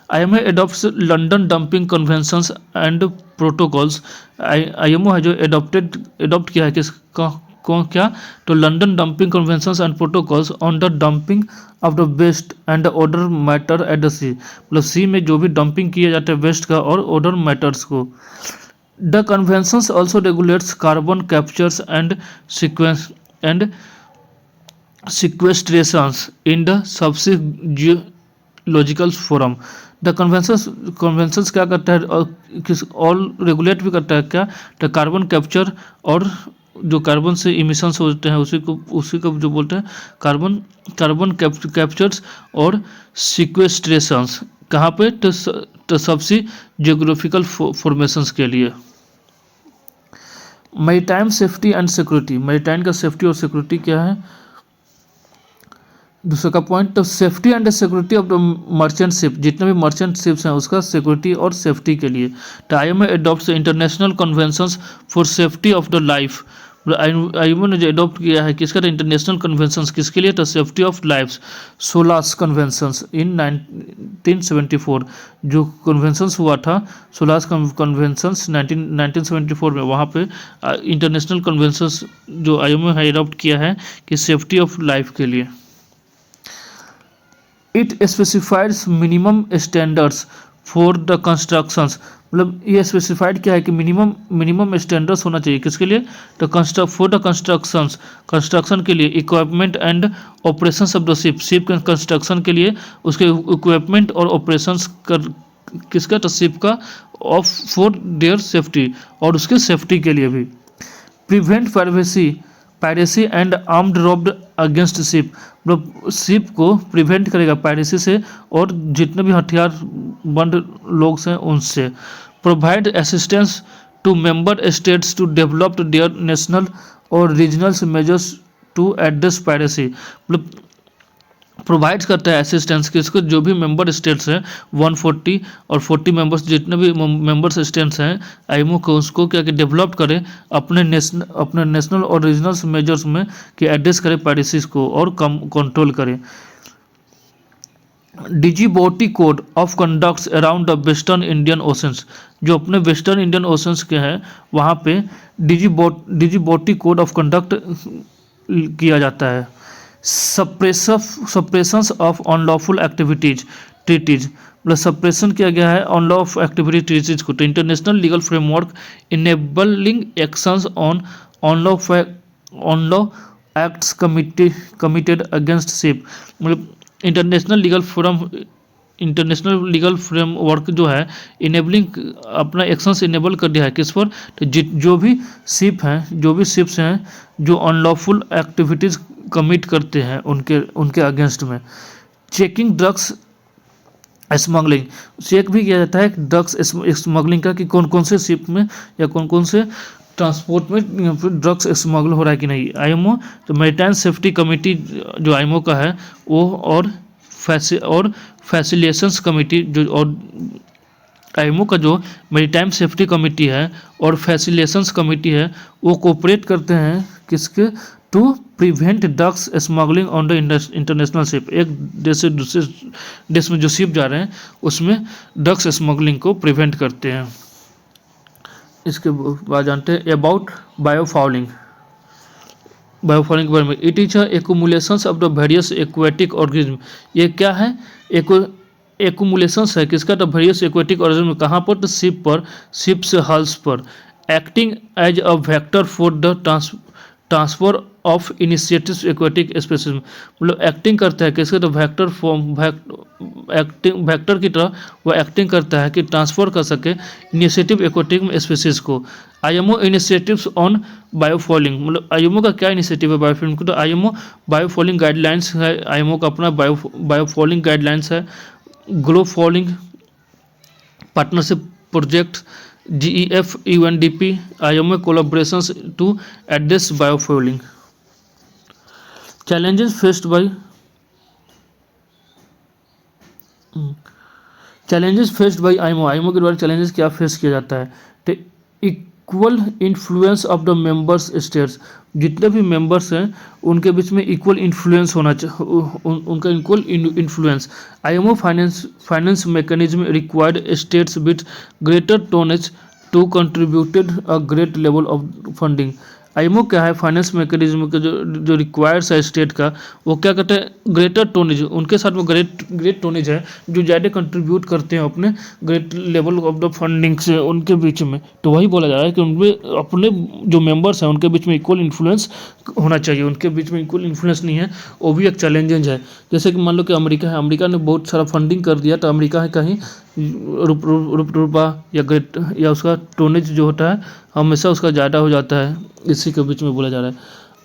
IMO adopts London dumping conventions and protocols, IMO है जो एडॉप्ट किया है किसका क्या, तो London dumping conventions and protocols on the dumping of the waste and order matter at the sea, मतलब सी में जो भी डंपिंग किया जाता है वेस्ट का और ऑर्डर मैटर्स को। The conventions also regulates carbon captures and sequestrations in the subsequent geological forum। The conventions क्या करता है और किस ऑल रेगुलेट भी करता है क्या, तो कार्बन कैप्चर और जो कार्बन से इमिशंस होते हैं उसी को जो बोलते हैं कार्बन कैप्चर्स और सिक्वेस्ट्रेशंस, कहाँ पे, तो सबसे जियोग्राफिकल फॉर्मेशंस के लिए। Maritime safety and security, maritime का सेफ्टी और सिक्योरिटी क्या है, दूसरा का पॉइंट। तो safety and security of the merchant ship, जितने भी मर्चेंट शिप्स हैं उसका सिक्योरिटी और सेफ्टी के लिए। तो IMO adopts international conventions for safety of the life, IMO ने जो एडॉप्ट किया है किसका, इंटरनेशनल कन्वेंशंस किसके लिए, तो safety of life, SOLAS conventions in 1974, जो कन्वेंशंस हुआ था सोलास कन्वेंशंस 1974 में, वहाँ पे इंटरनेशनल कन्वेंशंस जो आईएमओ है एडॉप्ट किया है कि सेफ्टी ऑफ लाइफ के लिए। It specifies minimum standards for the constructions, मतलब ये स्पेसिफाइड क्या है कि मिनिमम स्टैंडर्ड्स होना चाहिए किसके लिए, तो फॉर द कंस्ट्रक्शंस, कंस्ट्रक्शन के लिए, equipment and operations of the ship, ship के कंस्ट्रक्शन के लिए उसके इक्विपमेंट और ऑपरेशंस कर किसका, तो शिप का, ऑफ फॉर देयर सेफ्टी, और उसके सेफ्टी के लिए भी। Prevent piracy and armed robbed against ship, मतलब शिप को प्रिवेंट करेगा पायरेसी से और जितने भी हथियार बंद लोग हैं उनसे। Provide assistance to member states to develop their national और regional measures to address piracy, मतलब प्रोवाइड करता है असिस्टेंस किसको, जो भी मेंबर स्टेट्स हैं 140 और 40 मेंबर्स, जितने भी मेंबर्स स्टेट्स हैं आईएमओ को, उसको क्या कि डेवलप करें अपने नेशनल और रीजनल मेजर्स में कि एड्रेस करें पायरेसीज को और कम कंट्रोल करें। Djibouti code of conducts around the western Indian Oceans, जो अपने वेस्टर्न इंडियन ओशंस के हैं वहाँ पे डिजीबोटी कोड ऑफ कंडक्ट किया जाता है। Suppressions of unlawful activities treaties, मतलब सप्रेशन किया गया है on law of activity treaties को, तो international legal framework enabling actions on law acts committed against ship, मतलब इंटरनेशनल लीगल फ्रेमवर्क जो है इनेबलिंग अपना एक्शंस इनेबल कर दिया है किस पर, तो जो भी शिप्स हैं जो अनलॉफुल एक्टिविटीज़ कमिट करते हैं उनके अगेंस्ट में। चेकिंग ड्रग्स स्मगलिंग, चेक भी किया जाता है ड्रग्स स्मगलिंग का कि कौन कौन से शिप में या कौन कौन से ट्रांसपोर्ट में ड्रग्स स्मगल हो रहा है कि नहीं। आईएमओ तो मैरीटाइम सेफ्टी कमेटी जो आईएमओ का है वो, और फैसिलिटेशंस कमेटी जो, और आईएमओ का जो मैरीटाइम सेफ्टी कमेटी है और फैसिलिटेशंस कमेटी है वो कोऑपरेट करते हैं किसके, to prevent drugs smuggling on the international ship, एक देश से दूसरे देश में जो शिप जा रहे हैं उसमें ड्रग्स स्मगलिंग को प्रिवेंट करते हैं। इसके बाद जानते हैं अबाउट बायोफाउलिंग के बारे में। It is एक्यूमुलेशंस of the various aquatic organism, ये क्या है, एक्यूमुलेशंस है किसका, तो वेरियस एक्वेटिक ऑर्गेनिज्म, कहाँ पर, तो शिप्स हल्स पर, acting as a vector for the transfer of initiatives aquatic species, मतलब एक्टिंग करता है किसके, तो वेक्टर की तरह वो एक्टिंग करता है कि ट्रांसफर कर सके इनिशिएटिव एक्वेटिक स्पीशीज को। आईएमओ इनिशिएटिव्स ऑन बायोफॉलिंग, मतलब आईएमओ का क्या इनिशिएटिव है बायोफॉलिंग को, तो आईएमओ बायोफॉलिंग गाइडलाइंस है, आईएमओ का अपना बायोफॉलिंग गाइडलाइंस है। Glow falling partnership project, GEF UNDP, IMO collaborations to address biofueling. Challenges faced by IMO के द्वारा चैलेंजेस क्या फेस किया जाता है, तो equal influence of the members states, जितने भी मेंबर्स हैं उनके बीच में इक्वल इन्फ्लुएंस होना चाहिए, उनका equal influence. IMO finance mechanism required states with greater tonnage to contributed a great level of funding. IMO क्या है, फाइनेंस मैकेनिज्म का जो रिक्वायर्स है स्टेट का, वो क्या कहते हैं, ग्रेटर टोनेज, उनके साथ में ग्रेट टोनेज है जो ज़्यादा कंट्रीब्यूट करते हैं अपने great level of the funding से उनके बीच में, तो वही बोला जा रहा है कि उनमें अपने जो मेंबर्स हैं उनके बीच में इक्वल इन्फ्लुएंस होना चाहिए, उनके बीच में इक्वल इन्फ्लुएंस नहीं है, वो भी एक चैलेंजेज है। जैसे कि मान लो कि अमेरिका है, अमेरिका ने बहुत सारा फंडिंग कर दिया, तो अमेरिका है कहीं रुपया या उसका टोनेज जो होता है हमेशा उसका ज़्यादा हो जाता है, इसी के बीच में बोला जा रहा है।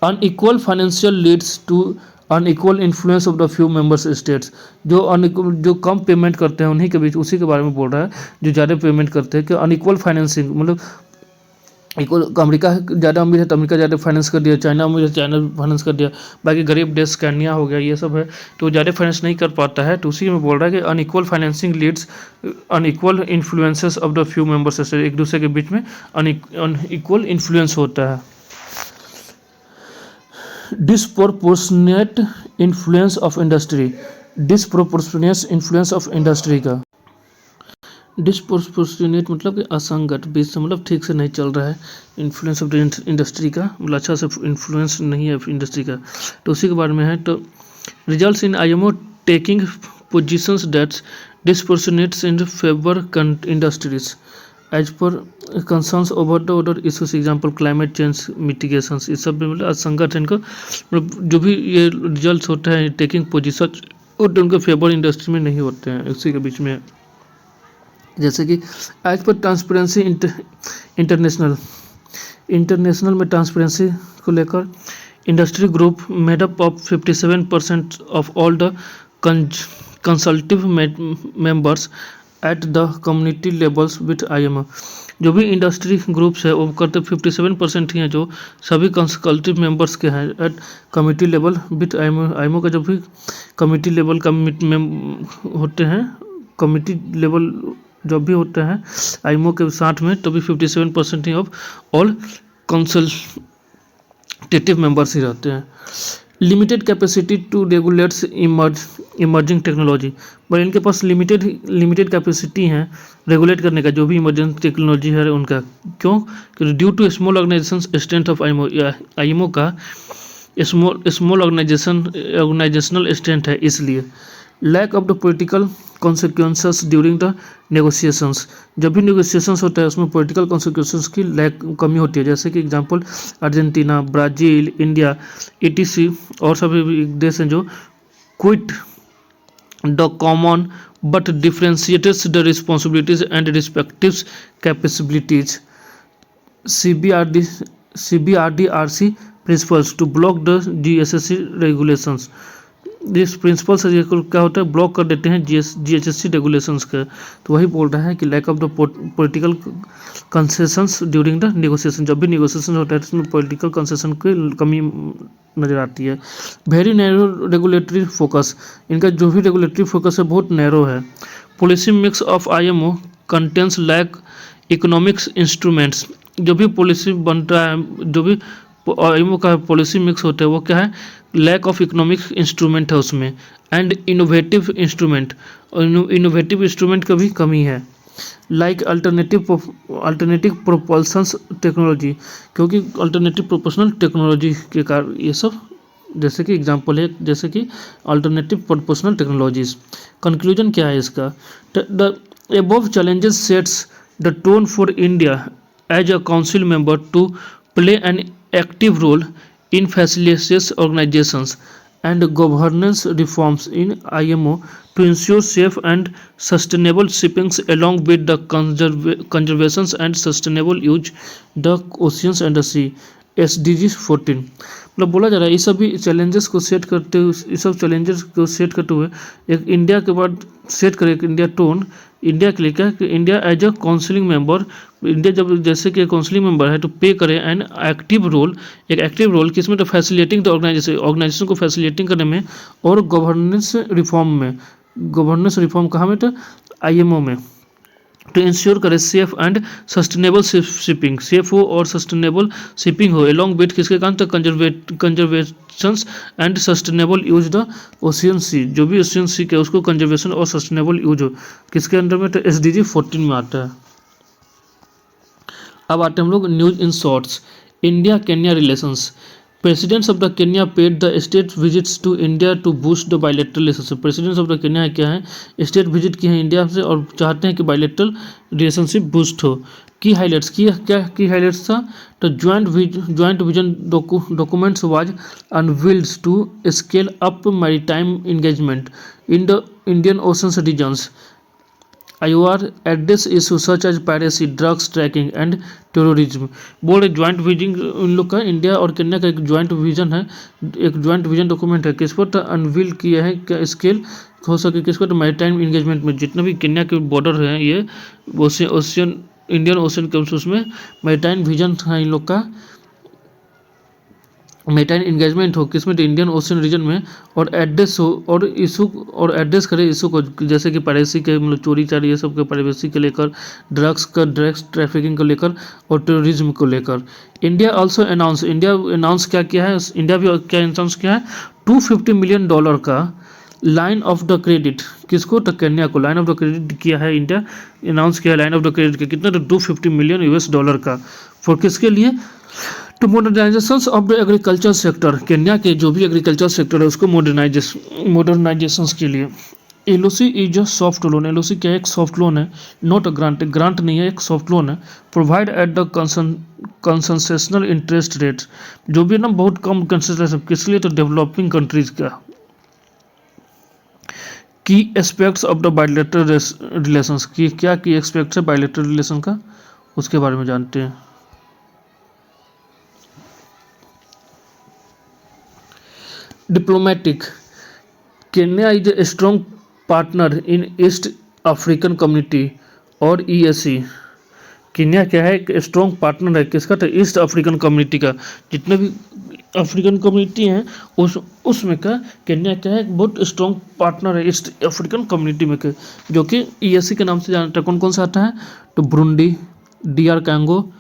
Unequal financial leads to unequal influence of the few members states, जो कम पेमेंट करते हैं उन्हीं के बीच, उसी के बारे में बोल रहा है, जो ज़्यादा पेमेंट करते हैं कि अनइक्वल फाइनेंसिंग, मतलब इक्वल अमेरिका ज़्यादा अमीर है तो अमेरिका ज़्यादा फाइनेंस कर दिया, चाइना अमीर है चाइना फाइनेंस कर दिया, बाकी गरीब देश केन्या हो गया, ये सब है तो ज़्यादा फाइनेंस नहीं कर पाता है। तो उसी में बोल रहा है कि unequal financing leads unequal influences of the few members, एक दूसरे के बीच में अनइक्वल इन्फ्लुएंस होता है। Disproportionate influence of industry, disproportionate influence of industry का डिसप्रोपोर्शनेट मतलब कि असंगत, बीच से मतलब ठीक से नहीं चल रहा है, इन्फ्लुएंस ऑफ द इंडस्ट्री का मतलब अच्छा से इन्फ्लुएंस नहीं है इंडस्ट्री का। तो उसी के बारे में है। तो results in IMO taking positions that's disproportionate in favour industries as per concerns over the other issues, example climate change mitigation, इस सब में मतलब असंगत है इनका, मतलब जो भी ये रिजल्ट होते हैं टेकिंग पोजीशन और उनके फेवर इंडस्ट्री में नहीं होते हैं, उसी के बीच में। जैसे कि एज पर ट्रांसपेरेंसी इंटरनेशनल में ट्रांसपेरेंसी को लेकर industry group made up of 57% of all the consultative members at the community levels with IMO, जो भी इंडस्ट्री ग्रुप्स है वो करते 57% ही हैं जो सभी कंसल्टिव मेंबर्स के हैं at committee level with IMO का जो भी कमिटी लेवल का होते हैं, कमिटी लेवल जब भी होते हैं आईएमओ के साथ में, तो भी 57% ही ऑफ ऑल कंसल्टेटिव मेंबर्स ही रहते हैं। Limited capacity to regulates emerging technology, but इनके पास लिमिटेड कैपेसिटी है रेगुलेट करने का जो भी इमर्जिंग टेक्नोलॉजी है उनका। क्यों? क्योंकि due to small organisation strength of IMO का स्मॉल ऑर्गेनाइजेशनल स्ट्रेंथ है, इसलिए। Lack of the political consequences during the negotiations, जब भी नेगोशिएशंस होता है उसमें पॉलिटिकल कॉन्सिक्वेंसेस की कमी होती है, जैसे कि example Argentina, Brazil, India ETC और सभी देश हैं जो quit the common but differentiates the responsibilities and respective capabilities CBRDRC principles to block the GSSC regulations. This principle से क्या होता है, ब्लॉक कर देते हैं GHSC रेगुलेशंस का। तो वही बोल रहा है कि lack of the political concessions during the negotiation, जब भी नेगोशिएशन होता है तो उसमें पॉलिटिकल कंसेशन की कमी नज़र आती है। वेरी नैरो रेगुलेटरी फोकस, इनका जो भी रेगुलेटरी फोकस है बहुत नैरो है। Policy mix of IMO contains lack economics instruments, जो भी पॉलिसी बनता है, जो भी आईएमओ का पॉलिसी मिक्स होता है वो क्या है, लैक ऑफ इकोनॉमिक इंस्ट्रूमेंट है उसमें, and innovative instrument, innovative instrument का भी कमी है। लाइक अल्टरनेटिव प्रोपल्सन्स टेक्नोलॉजी, क्योंकि अल्टरनेटिव प्रोपोर्शनल टेक्नोलॉजी के कारण ये सब, जैसे कि एग्जांपल है जैसे कि अल्टरनेटिव प्रोपोर्शनल टेक्नोलॉजीज। कंक्लूजन क्या है इसका, the above challenges sets the tone for India as a council member to play an active role in facilitates organizations and governance reforms in IMO to ensure safe and sustainable shipping along with the conservations and sustainable use the oceans and the sea SDG 14। मतलब बोला जा रहा है ये सभी challenges को set करते हुए, इस सब चैलेंजेस को सेट करते हुए एक इंडिया के बाद सेट करे इंडिया टोन, इंडिया के लिए क्या कि India as a counselling member, India जब जैसे कि काउंसिलिंग मेंबर है तो पे करे एन एक्टिव रोल, एक एक्टिव रोल किसमें, तो फैसिलिटेटिंग द ऑर्गेनाइजेशन को फैसिलिटेटिंग करने में और गवर्नेंस रिफॉर्म में, गवर्नेंस रिफॉर्म कहाँ में, तो आईएमओ में, टू इंश्योर करे safe and sustainable shipping, safe हो और सस्टेनेबल शिपिंग हो एलॉन्ग विथ किसके कारण, तो conservations and sustainable use the ocean सी, जो भी ओशियन सी के उसको कंजर्वेशन और सस्टेनेबल यूज हो किसके अंडर में, तो SDG 14 में आता है। अब आते हैं हम लोग news in shorts. India Kenya relations, presidents of the Kenya paid the state visits to India to boost the bilateral relationship, presidents of the Kenya क्या है, स्टेट विजिट किए हैं इंडिया से और चाहते हैं कि बायलैटरल रिलेशनशिप बूस्ट हो। की हाईलाइट्स क्या की हाईलाइट्स था, तो joint vision documents was unveiled to scale up maritime engagement in the Indian oceans regions. IOR address issue such as piracy, drugs tracking and terrorism. बोल रहे ज्वाइंट विजन उन लोग का, इंडिया और केन्या का एक ज्वाइंट विजन है, एक ज्वाइंट विजन डॉक्यूमेंट है, किस पर तो अनवील किया है, क्या स्केल हो सके किस पर, तो मैरीटाइम इंगेजमेंट में जितना भी केन्या के बॉर्डर हैं ये ओशियन इंडियन ओशन के उसमें मैरीटाइम विजन था इन लोग का, मैरीटाइम इंगेजमेंट हो किसमें, तो इंडियन ओशन रीजन में, और एड्रेस हो और इशू और एड्रेस करे इशू को, जैसे कि प्राइवेसी के मतलब चोरी चारी ये सब के प्राइवेसी के लेकर, ड्रग्स ट्रैफिकिंग को लेकर और टेररिज्म को लेकर। इंडिया ऑल्सो अनाउंस क्या किया है, इंडिया भी क्या अनाउंस किया है, $250 मिलियन का लाइन ऑफ द क्रेडिट, किसको, तो केन्या को लाइन ऑफ द क्रेडिट किया है, इंडिया अनाउंस किया है लाइन ऑफ द क्रेडिट का कितना, तो $250 मिलियन का, फॉर किसके लिए, to modernisation of the agriculture sector, Kenya के जो भी एग्रीकल्चर सेक्टर है उसको मॉडर्नाइजेशन के लिए। LOC is a soft loan, LOC क्या है, एक सॉफ्ट लोन है, नॉट अ ग्रांट, ग्रांट नहीं है, एक सॉफ्ट लोन है, provide at the concessional interest rate, जो भी ना बहुत कम कंसेशन, किस लिए, तो डेवलपिंग कंट्रीज का। की aspects of the bilateral relations की, क्या की एस्पेक्ट्स है बायलैटरल रिलेशन का, उसके बारे में जानते हैं। Diplomatic, Kenya is a strong partner in east African community और ईएसी, केन्या क्या है, एक स्ट्रॉन्ग पार्टनर है किसका, तो ईस्ट अफ्रीकन कम्युनिटी का, जितने भी अफ्रीकन कम्युनिटी हैं उसमें का केन्या क्या है, एक बहुत स्ट्रॉन्ग पार्टनर है ईस्ट अफ्रीकन कम्युनिटी में के, जो कि ईएसी के नाम से जानता है। कौन कौन सा आता है, तो Burundi, DR Congo,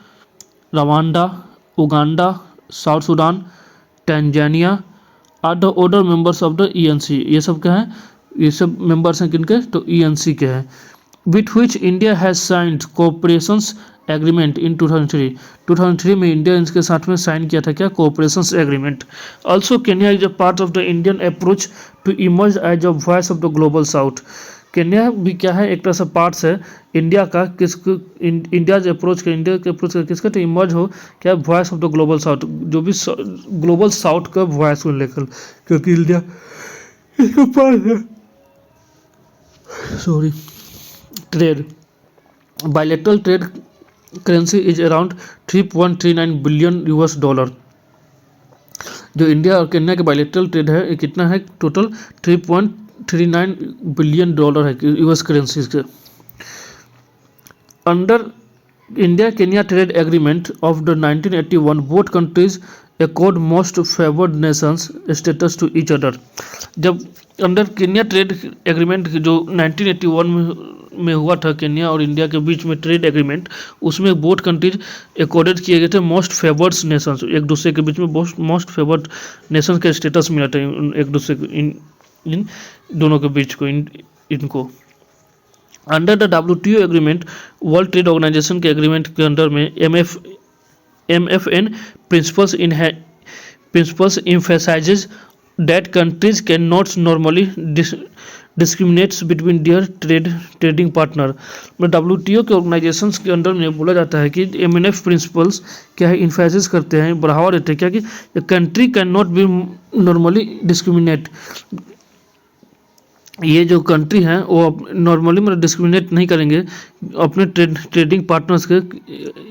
Rwanda, Uganda, South Sudan, Tanzania are the other members of the ENC, ये सब क्या है, ये सब मेंबर्स हैं किनके, तो ईएनसी के हैं। With which India has signed cooperation agreement in 2003 में इंडिया इनके साथ में साइन किया था क्या, cooperation agreement. Also Kenya is a part of the Indian approach to emerge as a voice of the global South, Kenya भी क्या है, एक तरह से पार्ट्स है इंडिया का, इंडिया के अप्रोच का किसका, तो इमर्ज हो क्या, voice of the global south, जो भी ग्लोबल साउथ का वॉइस को लेकर, क्योंकि इंडिया इसका पार्ट है। Sorry, trade, bilateral trade currency is around $3.39 billion, जो इंडिया और केन्या के बायलैटरल ट्रेड है ये कितना है, टोटल $3.39 है यूएस करेंसी के। Under India Kenya trade agreement of the 1981 both countries accord most favoured nations status to each other, जब अंडर केन्या ट्रेड एग्रीमेंट जो 1981 में हुआ था केन्या और इंडिया के बीच में ट्रेड एग्रीमेंट, उसमें बोथ कंट्रीज अकॉर्डेड किए गए थे मोस्ट फेवर्ड नेशंस, एक दूसरे के बीच में मोस्ट फेवर्ड नेशंस का स्टेटस मिला था एक दूसरे को, इन दोनों के बीच को, इनको। Under the WTO agreement, world trade organisation के एग्रीमेंट के अंडर में MFN principles emphasizes that countries cannot normally discriminates between their trading partner, मतलब WTO के ऑर्गेनाइजेशन के अंडर में बोला जाता है कि MNF प्रिंसिपल्स क्या है, इन्फेसिस करते हैं, बढ़ावा देते हैं क्या, कि country can not be normally discriminate, ये जो कंट्री हैं वो नॉर्मली मतलब डिस्क्रिमिनेट नहीं करेंगे अपने ट्रेडिंग पार्टनर्स के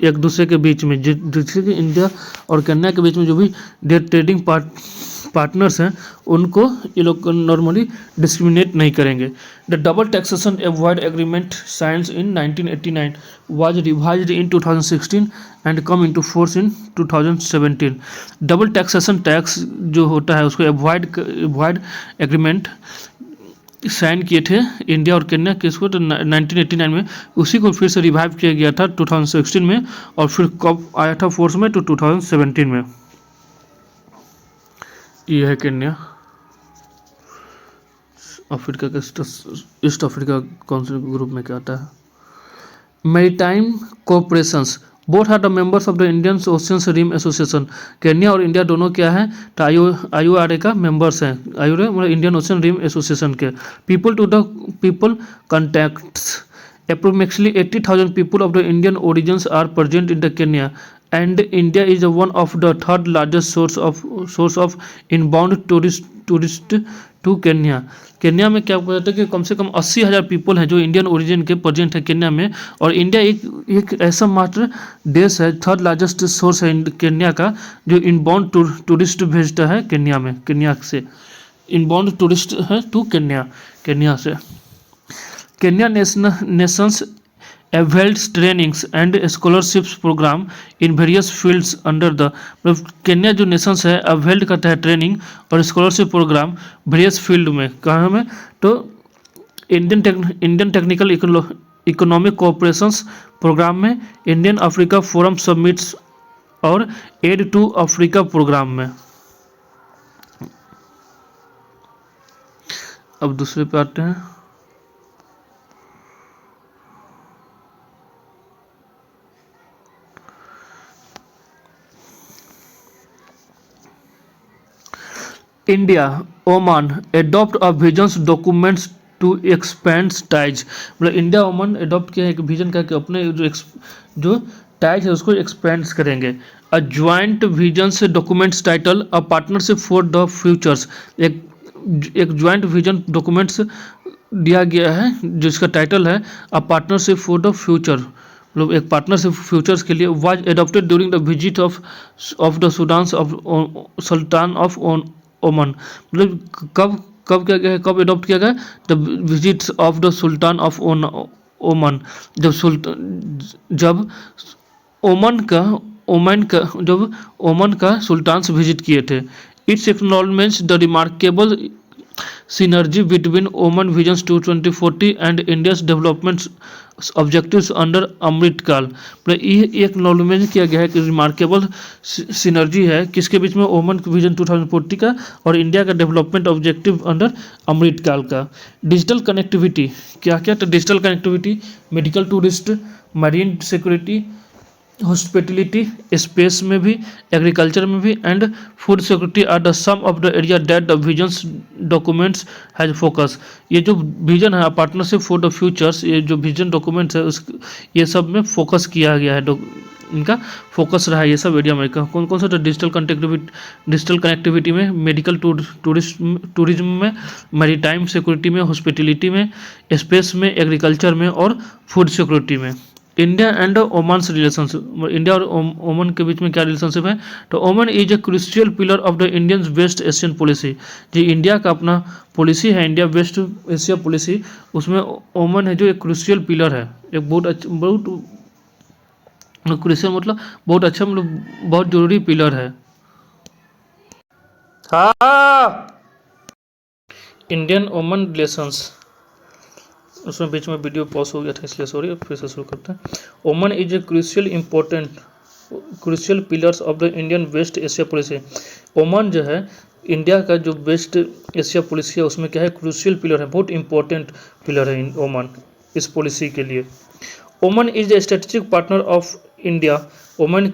एक दूसरे के बीच में, जैसे कि इंडिया और केन्या के बीच में जो भी ट्रेडिंग पार्टनर्स हैं उनको ये लोग नॉर्मली डिस्क्रिमिनेट नहीं करेंगे। The double taxation avoid agreement science in 1989 was revised in 2016 and come into force in 2017। Double taxation tax जो होता है उसको अवॉइड एग्रीमेंट साइन किए थे इंडिया और केन्या किसको, तो 1989 में, उसी को फिर से रिवाइव किया गया था 2016 में, और फिर कब आया था फोर्स में, तो 2017 में। ये है केन्या, अफ्रीका का ईस्ट अफ्रीका कौन से ग्रुप में क्या आता है। Maritime cooperations, both are the members of the Indian ocean rim Association, Kenya और इंडिया दोनों क्या है, तो IORA का मेंबर्स हैं, IORA मतलब इंडियन ओशियन रिम एसोसिएशन के। People to the people contacts, approximately 80,000 people of the Indian origins are present in the Kenya, and India is one of the third largest source of inbound tourist to Kenya। Kenya में क्या कहते हैं कि कम से कम 80,000 people हैं जो Indian origin के present है केन्या में, और इंडिया एक ऐसा मात्र देश है, थर्ड लार्जेस्ट सोर्स है केन्या का, जो इनबाउंड टूरिस्ट भेजता है केन्या में, केन्या से इनबाउंड टूरिस्ट है टू केन्या से। Kenya Nations avails trainings and scholarships program in various fields under the, मतलब केन्या जो नेशंस है अवेल्ड करता है ट्रेनिंग और स्कॉलरशिप प्रोग्राम वेरियस फील्ड में, कहाँ में, तो Indian technical economic cooperations programme में, इंडियन अफ्रीका फोरम समिट्स और एड टू अफ्रीका प्रोग्राम में। अब दूसरे पे आते हैं। India Oman adopt a visions documents to expand ties, मतलब इंडिया ओमान एडॉप्ट किया है एक विजन का कि अपने जो टाइज है उसको एक्सपेंड करेंगे। A joint visions documents title a partnership for the futures, एक ज्वाइंट विजन डॉक्यूमेंट्स दिया गया है जिसका टाइटल है a partnership for the future, मतलब एक पार्टनरशिप फ्यूचर्स के लिए। Was adopted during the visit of the sultan of Oman, मतलब कब कब क्या गया है, कब एडॉप्ट किया गया, the visit of the sultan of Oman, जब ओमान का सुल्तान से विजिट किए थे। It's acknowledgements the remarkable synergy between Oman Vision 2040 and India's development objectives under अमृत काल, मतलब ये एक्नॉलेजमेंट किया गया है कि रिमार्केबल सिनर्जी है किसके बीच में, ओमन विजन 2040 का और इंडिया का डेवलपमेंट ऑब्जेक्टिव अंडर अमृत काल का। डिजिटल कनेक्टिविटी क्या क्या, तो digital connectivity, medical tourist, marine security, hospitality, space में भी, एग्रीकल्चर में भी, and food security are the some of the area that the visions documents has focus. ये जो विजन है पार्टनरशिप फॉर द फ्यूचर्स, ये जो विजन डॉक्यूमेंट्स है उस ये सब में फोकस किया गया है, इनका फोकस रहा है ये सब एरिया में। कौन कौन सा, तो डिजिटल कनेक्टिविटी में, मेडिकल टूरिज्म में, मैरीटाइम सिक्योरिटी में, हॉस्पिटलिटी में, स्पेस में, एग्रीकल्चर में और फूड सिक्योरिटी में। India and Oman relationship, India और ओमान के बीच में क्या रिलेशनशिप है, तो Oman is a crucial pillar of the Indian west Asian policy, जो इंडिया का अपना पॉलिसी है इंडिया वेस्ट एशिया पॉलिसी, उसमें ओमान है जो एक क्रूशियल पिलर है, एक बहुत क्रूशियल मतलब बहुत अच्छा, मतलब बहुत जरूरी पिलर है। हाँ, इंडियन ओमान रिलेशंस, उसमें बीच में वीडियो पॉज हो गया था इसलिए सॉरी, फिर से शुरू करते हैं। Oman is a crucial pillars of the Indian west Asia policy. Oman जो है इंडिया का जो वेस्ट एशिया पॉलिसी है उसमें क्या है, क्रूशियल पिलर है, बहुत इंपॉर्टेंट पिलर है ओमान इस पॉलिसी के लिए। Oman is A strategic partner of India, Oman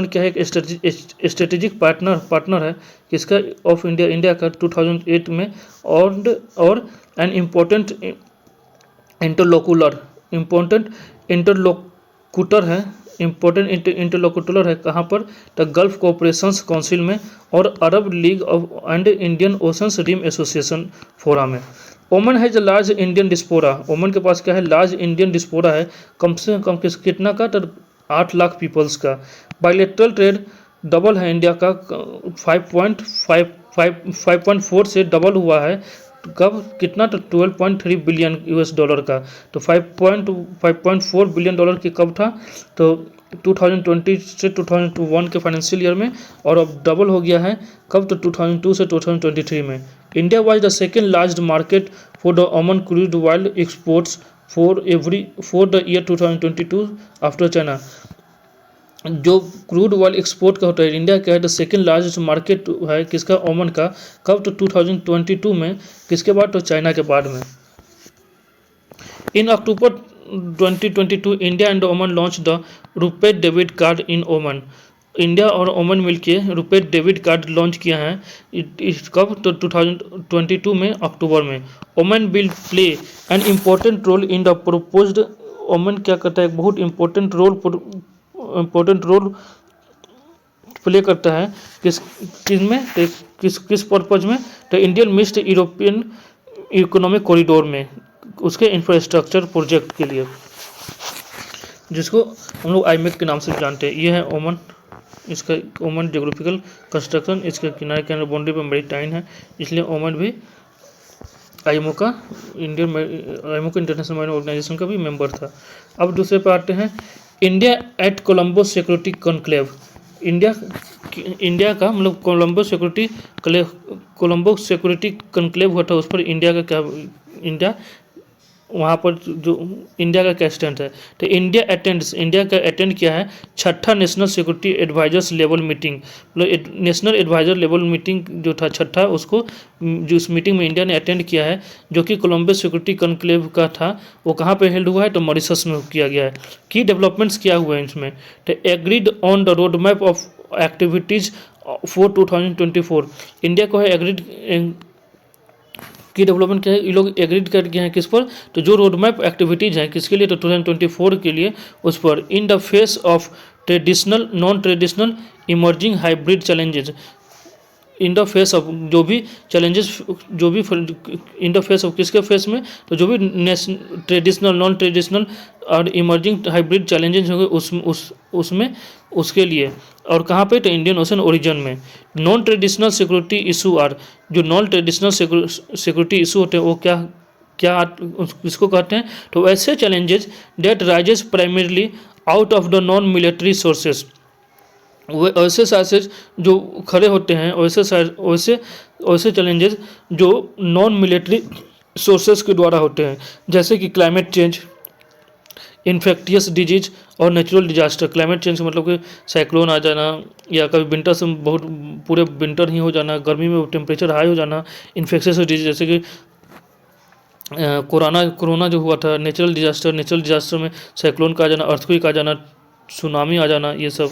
क्या है, एक स्ट्रेटेजिक पार्टनर है किसका, ऑफ इंडिया, इंडिया का 2008 में, और एन इम्पोर्टेंट इंटरलोकुटर है, इंटरलोकुटर है कहाँ पर, द गल्फ कोऑपरेशंस काउंसिल में और Arab league of and Indian Oceans Rim Association forum में। ओमान है जो लार्ज इंडियन डिस्पोरा, ओमान के पास क्या है, लार्ज इंडियन डिस्पोरा है, कम से कम कितना का, तो 8 लाख पीपल्स का। बायलेटरल ट्रेड डबल है इंडिया का, 5.4 से डबल हुआ है, कब कितना, तो 12.3 बिलियन यूएस डॉलर का, तो 5.4 बिलियन डॉलर की कब था, तो 2020 से 2021 के फाइनेंशियल ईयर में, और अब डबल हो गया है कब, तो 2002 से 2023 में। India was the second largest market for the Oman crude oil exports for the year 2022 after China. जो क्रूड ऑयल एक्सपोर्ट का होता है इंडिया का है, द सेकेंड लार्जेस्ट मार्केट है किसका, ओमान का, कब, तो 2022 में, किसके बाद, तो चाइना के बाद में। इन अक्टूबर 2022 India and Oman launch the RuPay debit card in Oman, India और ओमान मिलके रुपे डेबिट कार्ड लॉन्च किया है, इस कब, तो 2022 में, अक्टूबर में। Oman will play an important role in the proposed, Oman क्या करता है, एक बहुत इम्पोर्टेंट रोल प्ले करता है किस पर्पज में, तो Indian mist European economic corridor में, उसके इंफ्रास्ट्रक्चर प्रोजेक्ट के लिए, जिसको हम लोग आईमेक के नाम से जानते हैं। ये है ओमान, इसका ओमान जियोग्राफिकल कंस्ट्रक्शन, इसके किनारे बाउंड्री पर मैरीटाइन है, इसलिए ओमान भी आईएमओ का आईएमओ का इंटरनेशनल माइनिंग ऑर्गेनाइजेशन का भी मेंबर था। अब दूसरे पे आते हैं, India at Colombo security conclave. India का मतलब कोलंबो सिक्योरिटी कॉन्क्लेव हुआ था, उस पर इंडिया का क्या, इंडिया वहाँ पर जो इंडिया का क्या स्टैंड है। तो इंडिया का अटेंड किया है छठा national security advisers level meeting, मतलब नेशनल एडवाइजर लेवल मीटिंग जो था छठा, उसको जो इस मीटिंग में इंडिया ने अटेंड किया है, जो कि कोलंबो सिक्योरिटी कॉन्क्लेव का था, वो कहाँ पे हेल्ड हुआ है, तो मॉरिशस में किया गया है। की डेवलपमेंट्स क्या हुआ है इसमें, तो agreed on the road map of activities for 2024। India को है एग्रीड की डेवलपमेंट क्या है, ये लोग एग्रीड कर गए हैं किस पर, तो जो रोड मैप एक्टिविटीज़ हैं किसके लिए, तो 2024 के लिए, उस पर in the face of traditional non traditional emerging hybrid challenges. In the face of जो भी चैलेंजेस, जो भी इन द फेस ऑफ किसके फेस में, तो जो भी ट्रेडिशनल नॉन ट्रेडिशनल और इमर्जिंग हाइब्रिड चैलेंजेस होंगे उसमें उसके लिए, और कहाँ पे, तो इंडियन ओशन ओरिजिन में। Non traditional security issue are, जो नॉन ट्रेडिशनल सिक्योरिटी इशू होते हैं वो क्या क्या इसको कहते हैं, तो ऐसे challenges that rises primarily out of the non military sources. वे ऐसे साइसेज जो खड़े होते हैं, वैसे चैलेंजेस जो नॉन मिलिट्री सोर्सेज के द्वारा होते हैं, जैसे कि क्लाइमेट चेंज, इन्फेक्टियस डिजीज और नेचुरल डिजास्टर। क्लाइमेट चेंज मतलब कि साइक्लोन आ जाना, या कभी विंटर से बहुत पूरे विंटर ही हो जाना, गर्मी में टेम्परेचर हाई हो जाना, इन्फेक्शियस डिजीज जैसे कि कोरोना जो हुआ था। नेचुरल डिजास्टर में साइक्लोन का आ जाना, अर्थक्वेक आ जाना, सुनामी आ जाना, ये सब।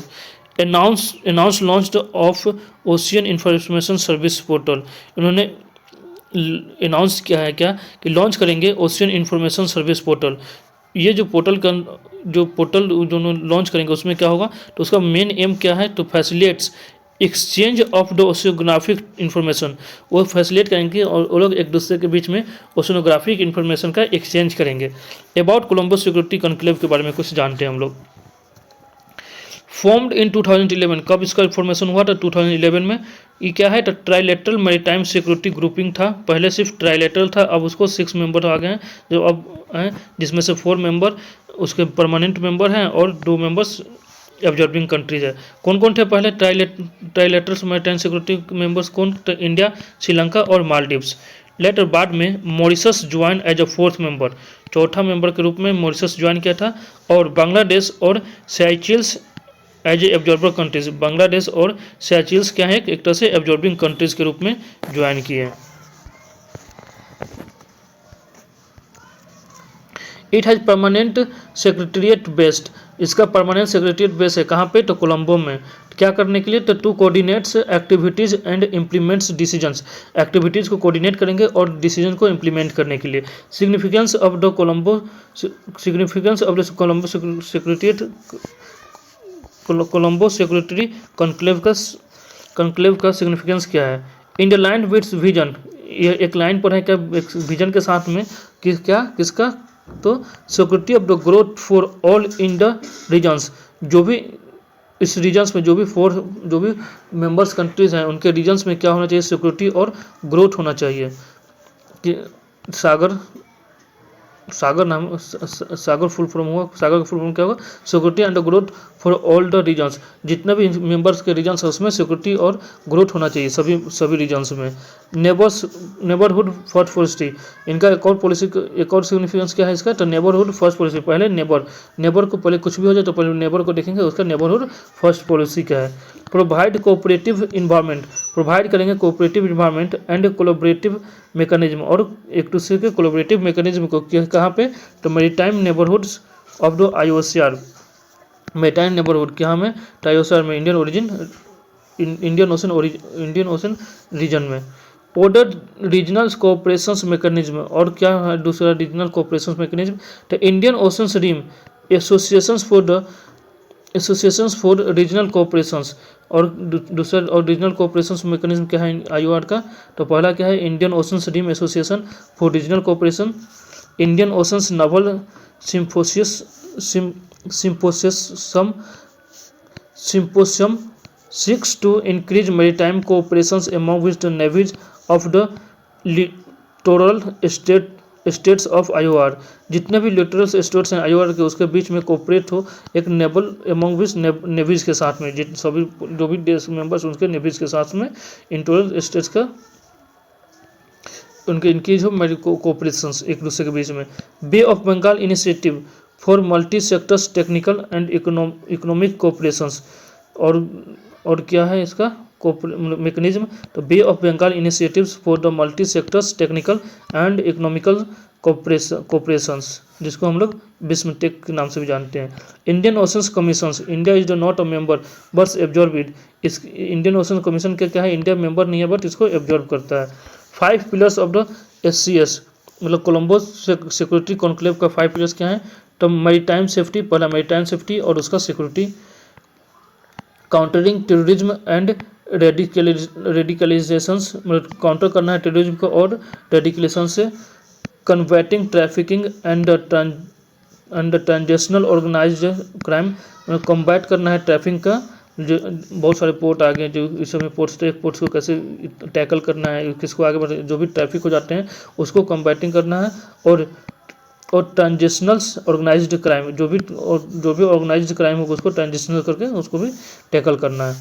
Announce launch of ocean information service portal. इन्होंने अनाउंस किया है क्या, कि लॉन्च करेंगे ओशियन इंफॉर्मेशन सर्विस पोर्टल। ये जो पोर्टल जो लॉन्च करेंगे उसमें क्या होगा, तो उसका मेन एम क्या है, तो facilitates exchange of the oceanographic information. वो फैसिलिटेट करेंगे और वो लोग एक दूसरे के बीच में ओशियोग्राफिक इंफॉर्मेशन का एक्सचेंज करेंगे। अबाउट कोलंबो सिक्योरिटी कॉन्क्लेव के बारे में कुछ जानते हैं हम लोग। फॉर्म्ड इन 2011, कब इसका फॉर्मेशन हुआ था, 2011 में। ये क्या है, तो ट्राइलेटरल मैरीटाइम सिक्योरिटी ग्रुपिंग था। पहले सिर्फ ट्राइलेटरल था, अब उसको 6 मेंबर आ गए हैं, जो अब हैं, जिसमें से 4 मेंबर उसके परमानेंट मेंबर हैं और 2 मेंबर्स ऑब्जर्विंग कंट्रीज है। कौन कौन थे पहले ट्राइलेटरल मैरीटाइम सिक्योरिटी मेंबर्स, कौन, तो इंडिया, श्रीलंका और मालदीव्स। लेटर बाद में Mauritius join as a 4th member, चौथा मेंबर के रूप में मॉरिशस ज्वाइन किया था। और बांग्लादेश और Seychelles as a observer countries, Bangladesh और साइचिल्स क्या है, एक तरह से एब्जॉर्बिंग कंट्रीज के रूप में ज्वाइन किए हैं। It has permanent secretariat based, इसका परमानेंट सेक्रेटरीट बेस है कहाँ पे, तो कोलंबो में। क्या करने के लिए, तो to coordinates activities and implements decisions, activities को कोऑर्डिनेट करेंगे और डिसीजन को इम्प्लीमेंट करने के लिए। Significance of the Colombo secretariat Colombo security conclave का सिग्निफिकेंस क्या है। In the line with vision, ये एक लाइन पर है क्या, एक विजन के साथ में, किसका, तो security of the growth for all in the regions, जो भी इस रीजन्स में जो भी मेंबर्स कंट्रीज हैं उनके रीजन्स में क्या होना चाहिए, सिक्योरिटी और ग्रोथ होना चाहिए। कि सागर फुल फॉर्म हुआ, सागर का फुल फॉर्म क्या होगा, security and growth for all the regions. जितने भी मेंबर्स के रीजन्स है उसमें सिक्योरिटी और ग्रोथ होना चाहिए, सभी रीजन्स में। नेबरहुड फर्स्ट पॉलिसी, इनका एक और सिग्निफिकेंस क्या है इसका, तो नेबरहुड फर्स्ट पॉलिसी। पहले नेबर को पहले कुछ भी हो जाए तो पहले नेबर को देखेंगे, उसका नेबरहुड फर्स्ट पॉलिसी क्या है। प्रोवाइड कोऑपरेटिव इन्वायरमेंट, प्रोवाइड करेंगे cooperative environment and collaborative mechanism, और एक दूसरे के कोलैबोरेटिव मैकेनिज्म को कहाँ पे, तो maritime neighbourhoods of the IOCR, maritime neighbourhood क्या में, तो IOCR में, इंडियन ओशन रीजन में। ऑर्डर रीजनल कोऑपरेशन मैकेनिज्म, और क्या है दूसरा रीजनल कोऑपरेशन मैकेनिज्म, तो Indian Ocean Rim associations for regional cooperations. और दूसरा और रीजनल कोऑपरेशन मैकेनिज्म क्या है IOR का, तो पहला क्या है, Indian Oceans Rim Association for regional cooperation. Indian Oceans naval symposium 6 to increase maritime cooperation among the navies of the littoral states of IOR, जितने भी लिटोरल स्टेट्स हैं आईओआर के उसके बीच में कोऑपरेट हो एक नेवल एमंग विच नेवीज के साथ में, जिन सभी जो भी देश मेंबर्स उनके नेवीज के साथ में लिटोरल स्टेट्स का उनके इनकी जो कोऑपरेशंस एक दूसरे के बीच में। Bay of Bengal initiative for multi sectors technical and economic cooperations, और क्या है इसका मैकेनिज्म, तो Bay of Bengal initiatives for the multi sectors technical and economical cooperations, जिसको हम लोग बिस्मटेक के नाम से भी जानते हैं। Indian oceans commissions, India is the not a member but absorb it, इस इंडियन ओशन कमीशन के क्या है, इंडिया मेंबर नहीं है बट इसको एब्जॉर्ब करता है। 5 पिलर्स ऑफ द SCS, मतलब कोलंबो सिक्योरिटी कॉन्क्लेव का 5 पिलर्स क्या है, तो मैरीटाइम सेफ्टी, पहला मैरीटाइम सेफ्टी और उसका security, countering terrorism and radicalisations, मतलब काउंटर करना है टेररिज्म को और रेडिकलेशन से, converting trafficking and transactional organised crime, combat करना है ट्रैफिकिंग का, जो बहुत सारे पोर्ट आ गए जो इस समय पोर्ट्स तो एक पोर्ट्स को कैसे टैकल करना है, किसको आगे बढ़, जो भी ट्रैफिक हो जाते हैं उसको कॉम्बैटिंग करना है, और ट्रांजेक्शनल्स ऑर्गेनाइज्ड क्राइम, जो भी ऑर्गेनाइज्ड क्राइम होगा उसको ट्रांजेक्शनल करके उसको भी टैकल करना है।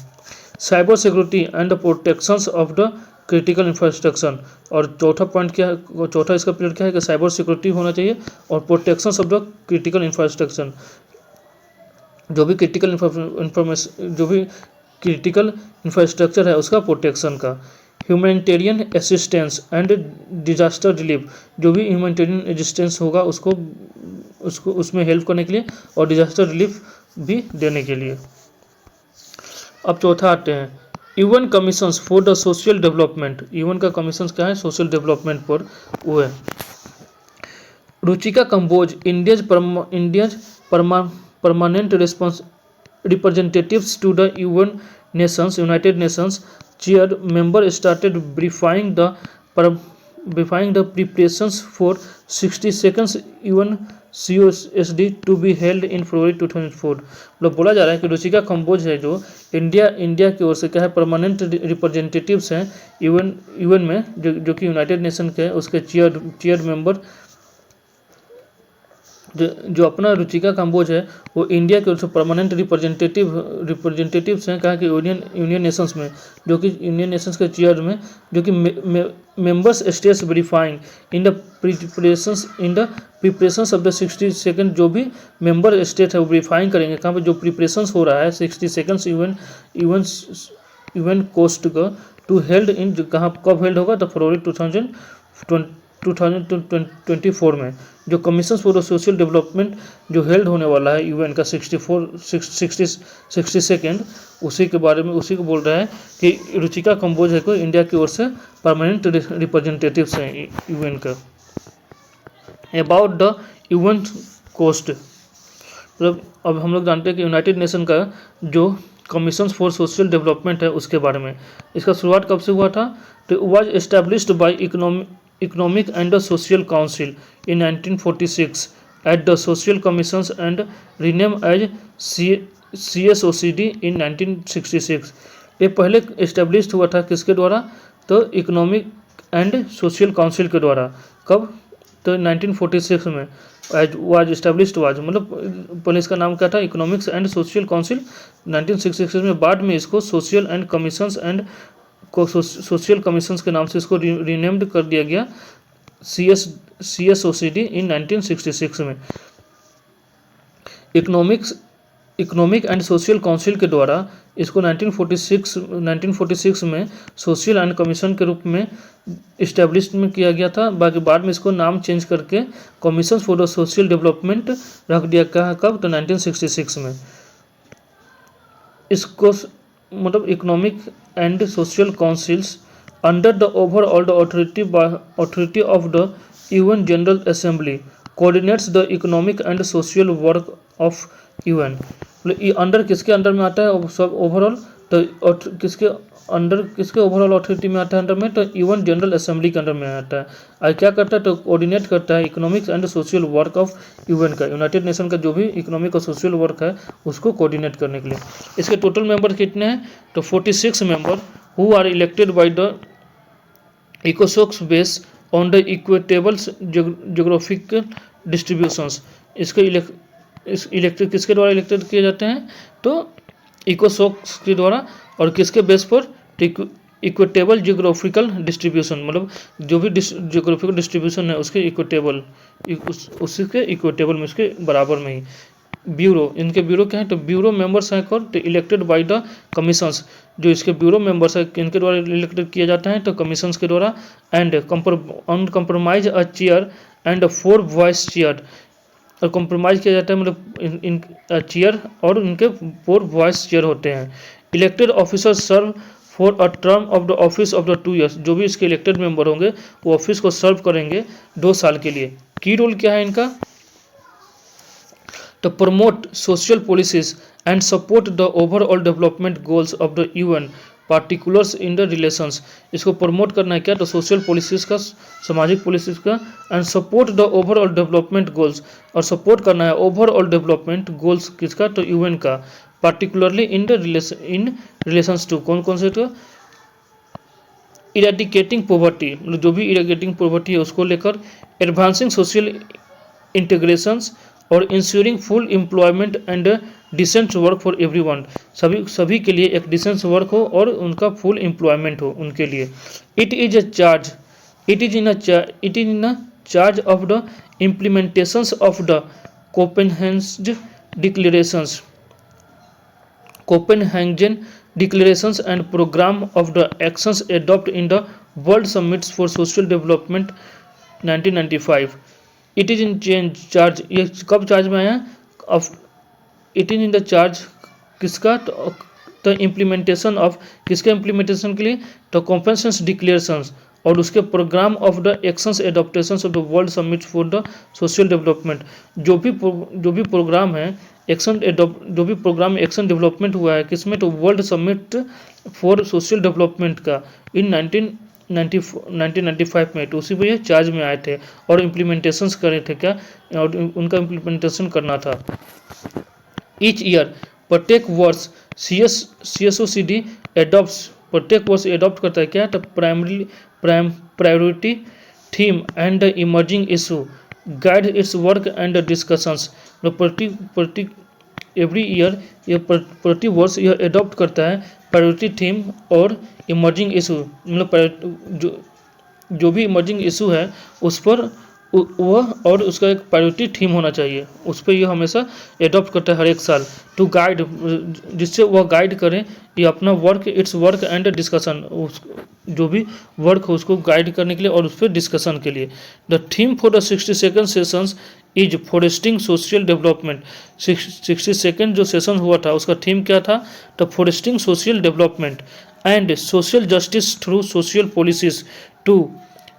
Cyber security and protections of the critical infrastructure, और चौथा पॉइंट क्या है, चौथा इसका पीरियड क्या है कि साइबर सिक्योरिटी होना चाहिए और protections of the critical infrastructure, जो भी क्रिटिकल इंफ्रास्ट्रक्चर है उसका प्रोटेक्शन का। Humanitarian assistance and disaster relief, जो भी ह्यूमैनिटेरियन असिस्टेंस होगा उसको उसमें हेल्प करने के लिए और डिजास्टर रिलीफ भी देने के लिए। अब चौथा आते हैं UN commissions for the social development, UN का कमीशन क्या है, सोशल डेवलपमेंट पर वो है। Ruchika Kamboj, India's permanent representatives to the United Nations chair member started briefing the preparations for 60 seconds UN COSD to be held in February 2004। मतलब बोला जा रहा है कि रुचिका कंबोज है जो इंडिया की ओर से क्या है परमानेंट रिप्रेजेंटेटिव्स हैं यूएन में, जो कि यूनाइटेड नेशन के उसके चेयर मेंबर, जो अपना रुचिका कंबोज है वो इंडिया के ओर से परमानेंट रिप्रेजेंटेटिव्स हैं, कहा कि यूनियन नेशंस में, जो कि यूनियन नेशंस के चेयर में, जो कि members states verifying in the preparations of the 60 second, जो भी मेंबर स्टेट है वो वेरीफाइंग करेंगे कहाँ पे जो प्रिपरेशंस हो रहा है 60 सेकंड्स यूएन कोस्ट का टू हेल्ड इन, कहाँ कब हेल्ड होगा, तो फरवरी 2024 में, जो कमीशन फॉर सोशल डेवलपमेंट जो हेल्ड होने वाला है यूएन का 60 सेकेंड, उसी के बारे में उसी को बोल रहा है कि रुचिका कंबोज है को इंडिया की ओर से परमानेंट रिप्रेजेंटेटिव्स हैं यूएन का। अबाउट द यूएन कोस्ट, मतलब अब हम लोग जानते हैं कि यूनाइटेड नेशन का जो कमीशन फॉर सोशल डेवलपमेंट है उसके बारे में, इसका शुरुआत कब से हुआ था, तो was established bye Economic and Social Council in 1946 at the Social Commissions and renamed as CSOCD in 1966। ये पहले इस्टेब्लिश हुआ था किसके द्वारा, तो इकोनॉमिक एंड सोशल काउंसिल के द्वारा, कब, तो 1946 में वाज इस्टेब्लिश्ड वाज, मतलब पहले इसका नाम क्या था इकोनॉमिक्स एंड सोशल काउंसिल 1966 में, बाद में इसको social and commissions and social commissions के नाम से इसको रीनेम्ड कर दिया गया CSOCD इन 1966 में। इकोनॉमिक एंड सोशल काउंसिल के द्वारा इसको 1946 में सोशल एंड कमीशन के रूप में इस्टेब्लिशमेंट किया गया था, बाकी बाद में इसको नाम चेंज करके commission for the social development रख दिया गया, कब, तो 1966 में। इसको मतलब economic and social councils under the overall the authority of the UN general assembly coordinates the economic and social work of UN. मतलब ये अंडर किसके अंडर में आता है, सब ओवरऑल, तो किसके ओवरऑल अथॉरिटी में आता है अंडर में, तो यूएन जनरल असेंबली के अंडर में आता है। और क्या करता है, तो कोऑर्डिनेट करता है economics and social work of UN का, यूनाइटेड नेशन का जो भी इकोनॉमिक और सोशल वर्क है उसको कोऑर्डिनेट करने के लिए। इसके टोटल मेंबर कितने हैं, तो 46 member who are elected by the इकोसोक base on the equitable geographical distributions. इसके इलेक्टेड किसके द्वारा इलेक्टेड किए जाते हैं, तो इकोसॉक्स के द्वारा, और किसके बेस पर, इक्वेटेबल जियोग्राफिकल डिस्ट्रीब्यूशन, मतलब जो भी जियोग्राफिकल डिस्ट्रीब्यूशन है उसके इक्वेटेबल, उसी के इक्वेटेबल में, उसके बराबर में ही। ब्यूरो, इनके ब्यूरो क्या है, तो ब्यूरो मेंबर्स हैं कौन, तो इलेक्टेड बाय द कमीशंस। जो इसके ब्यूरो मेंबर्स है इनके द्वारा इलेक्टेड किया जाता है, तो कमीशंस के द्वारा। And uncompromise a chair and 4 vice chair, और कॉम्प्रोमाइज़ किया जाता है, मतलब इन चेयर और उनके 4 वाइस चेयर होते हैं। Elected officer serve for a term of the office of the 2 years. जो भी इसके इलेक्टेड मेंबर होंगे वो ऑफिस को सर्व करेंगे 2 साल के लिए। की रोल क्या है इनका, to promote social policies and support the overall development goals of the UN particulars in the relations। इसको प्रमोट करना है क्या, तो सोशल पॉलिसीज़ का, सामाजिक पॉलिसीज़ का, and support the overall development goals, और सपोर्ट करना है ओवरऑल डेवलपमेंट गोल्स किसका, तो यूएन का, पार्टिकुलरली इन रिलेशंस टू, कौन कौन से, तो इरेडिकेटिंग पॉवर्टी, मतलब जो भी इरेडिकेटिंग पॉवर्टी है उसको लेकर, एडवांसिंग सोशल इंटीग्रेशंस, और insuring full employment and decent work for everyone. सभी के लिए एक डिसेंट वर्क हो और उनका फुल एम्प्लॉयमेंट हो उनके लिए। It is in a charge of the implementations of the Copenhagen declarations and programme of the actions adopt in the world summits for social development 1995। It is in charge, ये कब charge में आया, it is in the charge किसका, तो implementation of, किसके implementation के लिए, तो कॉम्पेंसेशन डिक्लेरेशंस, और उसके program of the actions adaptations of the world summit for the social development. जो भी प्रोग्राम है एक्शन जो भी प्रोग्राम एक्शन डेवलपमेंट हुआ है किसमें, तो world summit for social development का इन 1995 में, तो उसी में ये चार्ज में आए थे और इम्प्लीमेंटेशंस करे थे क्या, और उनका इम्प्लीमेंटेशन करना था। ईच ईयर, प्रत्येक वर्ष CSOCD एडॉप्ट्स, प्रत्येक वर्ष एडॉप्ट करता है क्या, तो priority theme and emerging issue, guide it's work and discussions. प्रति एवरी ईयर, ये प्रति वर्ष यह एडॉप्ट करता है प्रायोरिटी थीम और इमर्जिंग इशू, मतलब जो भी इमर्जिंग इशू है उस पर वह, और उसका एक प्रायोरिटी थीम होना चाहिए, उस पर यह हमेशा एडॉप्ट करता है हर एक साल। टू गाइड, जिससे वह गाइड करें ये अपना work, it's work and discussion, जो भी वर्क हो उसको गाइड करने के लिए और उस पर डिस्कशन के लिए। The theme for the 62nd sessions is foresting social development. 62nd जो सेशन हुआ था उसका थीम क्या था, तो fostering social development and social justice through social policies to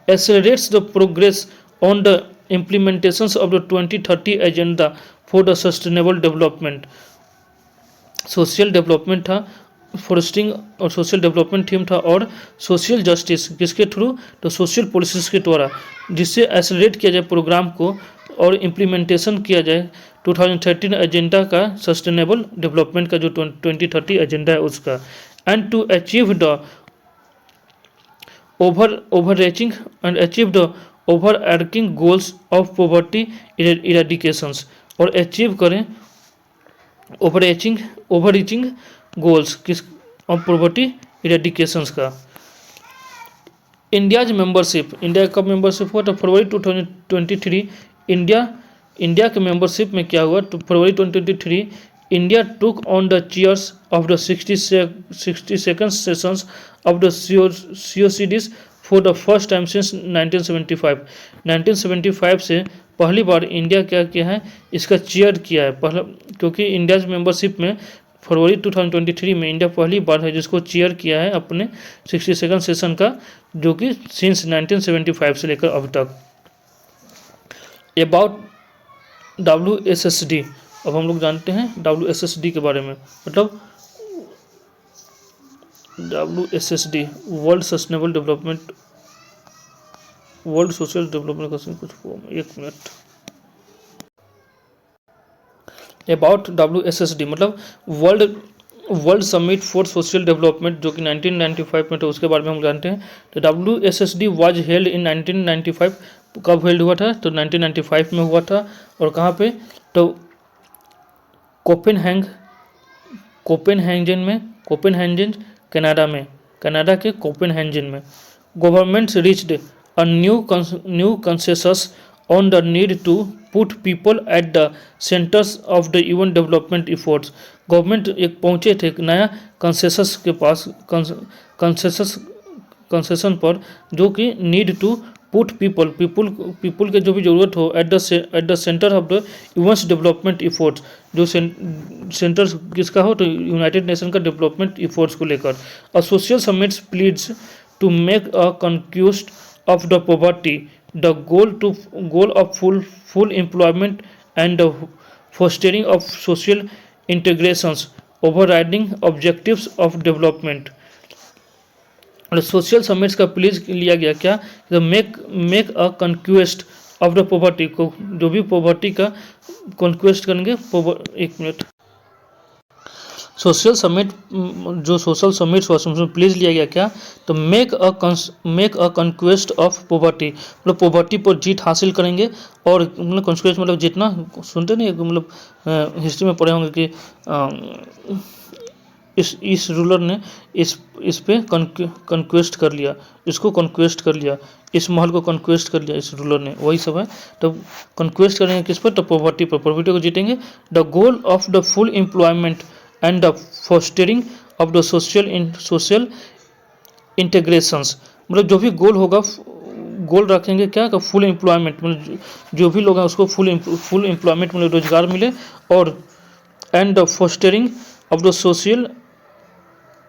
accelerates the progress on the implementations of the 2030 agenda for the sustainable development। Social development था, foresting और social development theme था, और सोशल जस्टिस किसके through, तो social policies के द्वारा, जिससे accelerate किया जाए प्रोग्राम को और इम्प्लीमेंटेशन किया जाए 2013 एजेंडा का, सस्टेनेबल डेवलपमेंट का जो 2030 एजेंडा है उसका। And to achieve the overreaching and achieve the overarching goals of poverty eradications, और अचीव करें overreaching goals किस ऑफ पॉवर्टी इरेडिकेशंस का। इंडियाज मेंबरशिप, इंडिया कब मेंबरशिप हुआ, तो फरवरी 2023। इंडिया के मेंबरशिप में क्या हुआ, तो फरवरी 2023 India took on the chairs of the 62nd sessions of the COCDs for the first time since 1975। 1975 से पहली बार इंडिया क्या किया है, इसका चेयर किया है पहला, क्योंकि इंडिया मेंबरशिप में फरवरी 2023 में इंडिया पहली बार है जिसको चेयर किया है अपने 62nd सेशन का, जो कि सिंस 1975 से लेकर अब तक। अबाउट WSSD, अब हम लोग जानते हैं WSSD के बारे में, मतलब WSSD world sustainable development, world social development का कुछ फॉर्म, एक मिनट। अबाउट WSSD मतलब world world summit for social development जो कि 1995 में, तो उसके बारे में हम जानते हैं। तो WSSD वाज हेल्ड इन 1995। कब हेल्ड हुआ था? तो 1995 में हुआ था। और कहाँ पे? तो कोपेनहेगन कनाडा में, कनाडा के कोपेनहेगन में। Governments reached a new consensus on the need to put people at the centers of the UN development efforts। Government एक पहुंचे थे एक नया कंसेंसस के पास, कंसेशन पर, जो कि नीड टू पुट पीपल के जो भी ज़रूरत हो at the centre of the UN development efforts. जो सेंटर किसका हो? तो यूनाइटेड नेशन का डेवलपमेंट इफोर्ट्स को लेकर। A social summits pleads to make a conquest of the poverty, the goal of full employment and the fostering of social integrations, overriding objectives of development। और social summits का please लिया गया क्या? तो make a conquest of the poverty को, जो भी poverty का कॉन्क्वेस्ट करेंगे। एक मिनट। सोशल समिट, जो सोशल समिट्स हुआ उसमें प्लीज लिया गया क्या? तो make a conquest of poverty, मतलब पॉवर्टी पर जीत हासिल करेंगे। और मतलब कॉन्क्वेस्ट मतलब जितना सुनते नहीं, मतलब हिस्ट्री में पढ़े होंगे कि इस रूलर ने इस पे कॉन्क्वेस्ट कर लिया, इसको कॉन्क्वेस्ट कर लिया, इस महल को कॉन्क्वेस्ट कर लिया इस रूलर ने, वही सब है। तो कॉन्क्वेस्ट करेंगे किस पर? तो पॉवर्टी पर, पॉवर्टी को जीतेंगे। The goal of the full employment and the fostering of the social integrations, मतलब जो भी गोल होगा, गोल रखेंगे क्या? का फुल एम्प्लॉयमेंट, मतलब जो भी लोग हैं उसको फुल एम्प्लॉयमेंट मतलब रोजगार मिले। और and the fostering of the social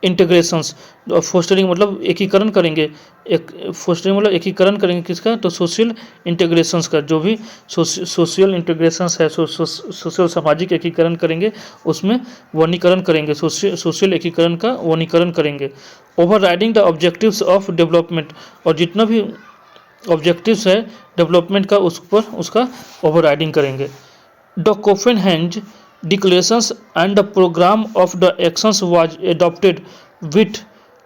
integrations, fostering मतलब एकीकरण करेंगे, फोस्टरिंग मतलब एकीकरण करेंगे किसका? तो सोशल इंटीग्रेशंस का, जो भी सोशल इंटीग्रेशंस है, सोशल सामाजिक एकीकरण करेंगे, उसमें वनीकरण करेंगे, सोशल एकीकरण का वनीकरण करेंगे। Over riding the objectives of development, और जितना भी ऑब्जेक्टिव्स है डेवलपमेंट का उस पर उसका ओवर राइडिंग करेंगे। The Copenhagen declarations and the program of the actions was adopted which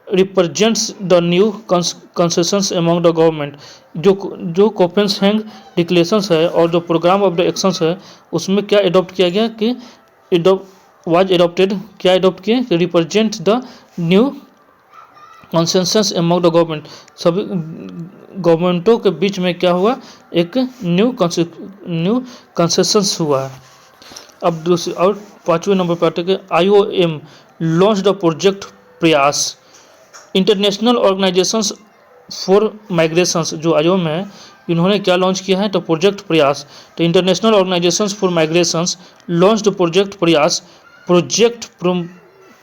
represents the new consensus among the government। जो कोपेनहेगन डिक्लेरेशंस है और जो प्रोग्राम ऑफ द एक्शंस है, उसमें क्या अडॉप्ट किया गया कि वाज एडॉप्टेड, क्या अडॉप्ट किए? Represent the new consensus among the government. सभी गवर्नमेंटों के बीच में क्या हुआ? एक न्यू कंसेंसस हुआ है। अब दूसरी और 5वें नंबर पर आते हैं IOM लॉन्च द प्रोजेक्ट प्रयास। इंटरनेशनल ऑर्गेनाइजेशंस फॉर माइग्रेशंस, जो IOM है, इन्होंने क्या लॉन्च किया है? तो प्रोजेक्ट प्रयास। तो international organisations for migrations launch the project Prayas, project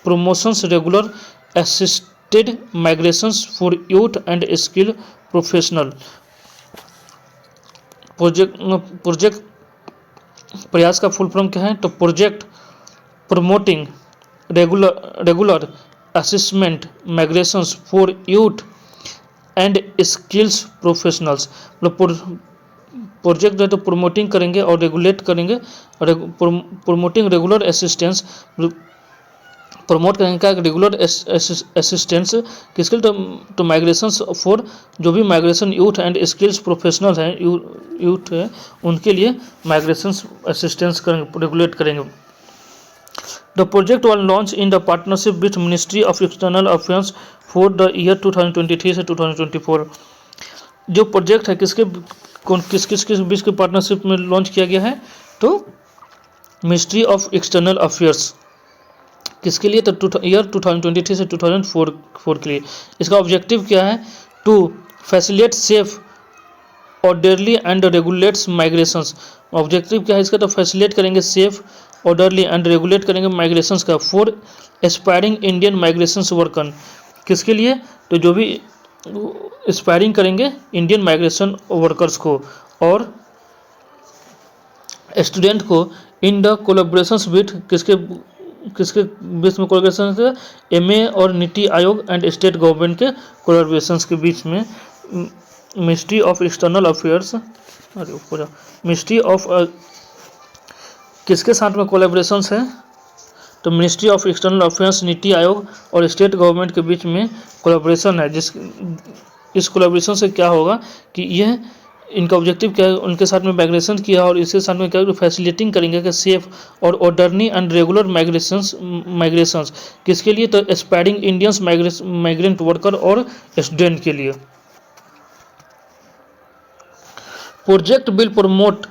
promotions regular assisted migrations for youth and skill professional. Project Prayas का फुल फॉर्म क्या है? तो project promoting regular assisted migrations for youth and skills professionals. मतलब project है तो promoting करेंगे और regulate करेंगे, और प्रमोटिंग रेगुलर असिस्टेंस, प्रमोट करेंगे क्या? रेगुलर असिस्टेंस किसके? तो माइग्रेशंस फॉर, जो भी migration youth and skills professional हैं, यूथ है, उनके लिए माइग्रेशंस असिस्टेंस करेंगे, रेगुलेट करेंगे। The project was launch in the partnership with ministry of external affairs for the year 2023 से 2024। जो प्रोजेक्ट है किस बीच के पार्टनरशिप में लॉन्च किया गया है? तो मिनिस्ट्री ऑफ एक्सटर्नल अफेयर्स, किसके लिए? तो ईयर 2023 से 2004 के लिए। इसका ऑब्जेक्टिव क्या है? To facilitate safe orderly and regulates migrations. Objective क्या है इसका? तो फैसिलिटेट करेंगे सेफ, ऑर्डरली एंड रेगुलेट करेंगे माइग्रेशंस का, for aspiring Indian migrations worker. किसके लिए? तो जो भी एस्पायरिंग करेंगे इंडियन माइग्रेशन वर्कर्स को, और स्टूडेंट को इन द कोलैबोरेशंस विथ किसके बीच में कोलैबोरेशन है? MA और NITI Aayog and state government के कोलैबोरेशंस के बीच में। Ministry of external affairs, ministry of किसके साथ में कोलैबोरेशंस है? तो ministry of external affairs, NITI Aayog और स्टेट गवर्नमेंट के बीच में कोलैबोरेशन है, इस कोलैबोरेशन से क्या होगा कि यह इनका ऑब्जेक्टिव क्या है, उनके साथ में माइग्रेशन किया और इसके साथ में क्या फैसिलिटिंग करेंगे कि सेफ और ऑर्डरली एंड रेगुलर माइग्रेशंस किसके लिए, तो एस्पायरिंग इंडियंस माइग्रेंट वर्कर और स्टूडेंट के लिए। Project will promote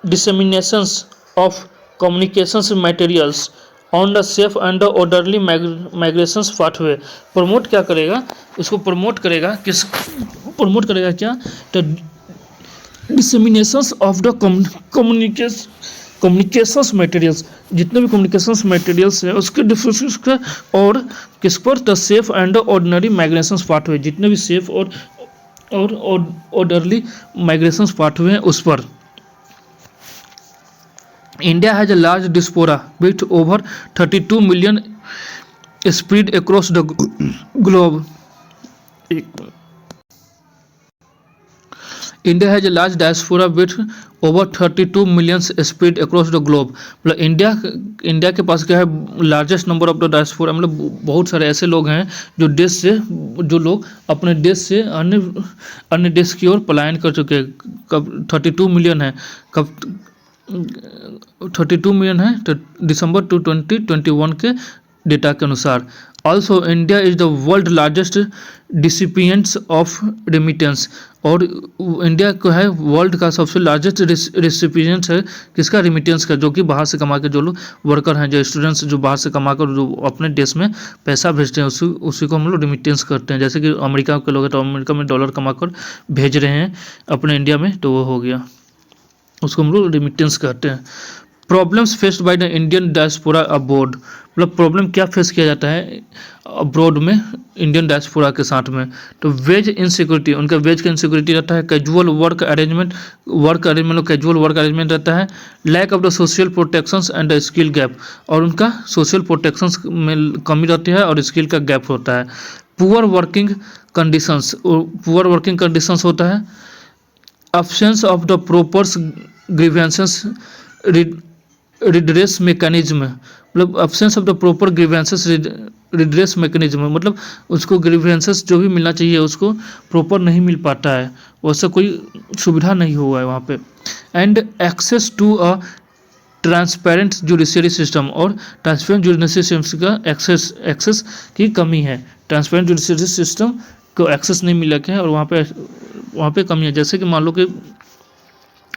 disseminations of communications materials on the safe and orderly migrations pathway। Promote क्या करेगा, इसको प्रमोट करेगा, किस प्रमोट करेगा क्या, तो disseminations of the communications materials, जितने भी communications materials है उसके डिफरेंस का, और किस पर, तो safe and ordinary migrations pathway, जितने भी सेफ और ऑर्डरली माइग्रेशंस पाथवे हैं उस पर। India has a large diaspora with over 32 million spread across the globe. India has a large diaspora with over 32 million spread across the globe। मतलब India के पास क्या है, largest number of the diaspora, मतलब बहुत सारे ऐसे लोग हैं जो लोग अपने देश से अन्य देश की ओर पलायन कर चुके हैं। कब 32 मिलियन है, कब 32 मिलियन है, तो दिसंबर 2021 के डेटा के अनुसार। Also India is the world largest recipients of remittance, और इंडिया को है वर्ल्ड का सबसे लार्जेस्ट रिसिपियंट्स है किसका, रेमिटेंस का, जो कि बाहर से कमा के जो लोग वर्कर हैं, जो स्टूडेंट्स जो बाहर से कमा कर जो अपने देश में पैसा भेजते हैं उसी को हम लोग रेमिटेंस करते हैं। जैसे कि अमेरिका के लोग हैं तो अमेरिका में डॉलर कमा कर भेज रहे हैं अपने इंडिया में, तो वो हो गया, उसको हम लोग रेमिटेंस कहते हैं। Problems faced by the Indian diaspora abroad, मतलब प्रॉब्लम क्या फेस किया जाता है अब्रॉड में इंडियन डायस्पोरा के साथ में, तो वेज इनसिक्योरिटी, उनका वेज का इनसिक्योरिटी रहता है, casual work arrangement casual work arrangement रहता है, lack of the social protections and the skill gap, और उनका सोशल प्रोटेक्शंस में कमी रहती है और स्किल का गैप होता है। पुअर वर्किंग कंडीशंस होता है, absence of the proper grievances redress mechanism, मतलब absence of the proper grievances redress mechanism, मतलब उसको grievances जो भी मिलना चाहिए उसको प्रॉपर नहीं मिल पाता है, वैसा कोई सुविधा नहीं हुआ है वहाँ पे। And access to a transparent judiciary system, और ट्रांसपेरेंट जुडिशरी सिस्टम का एक्सेस की कमी है, ट्रांसपेरेंट जुडिशरी सिस्टम को एक्सेस नहीं मिल रखे हैं और वहाँ पे कमी है। जैसे कि मान लो कि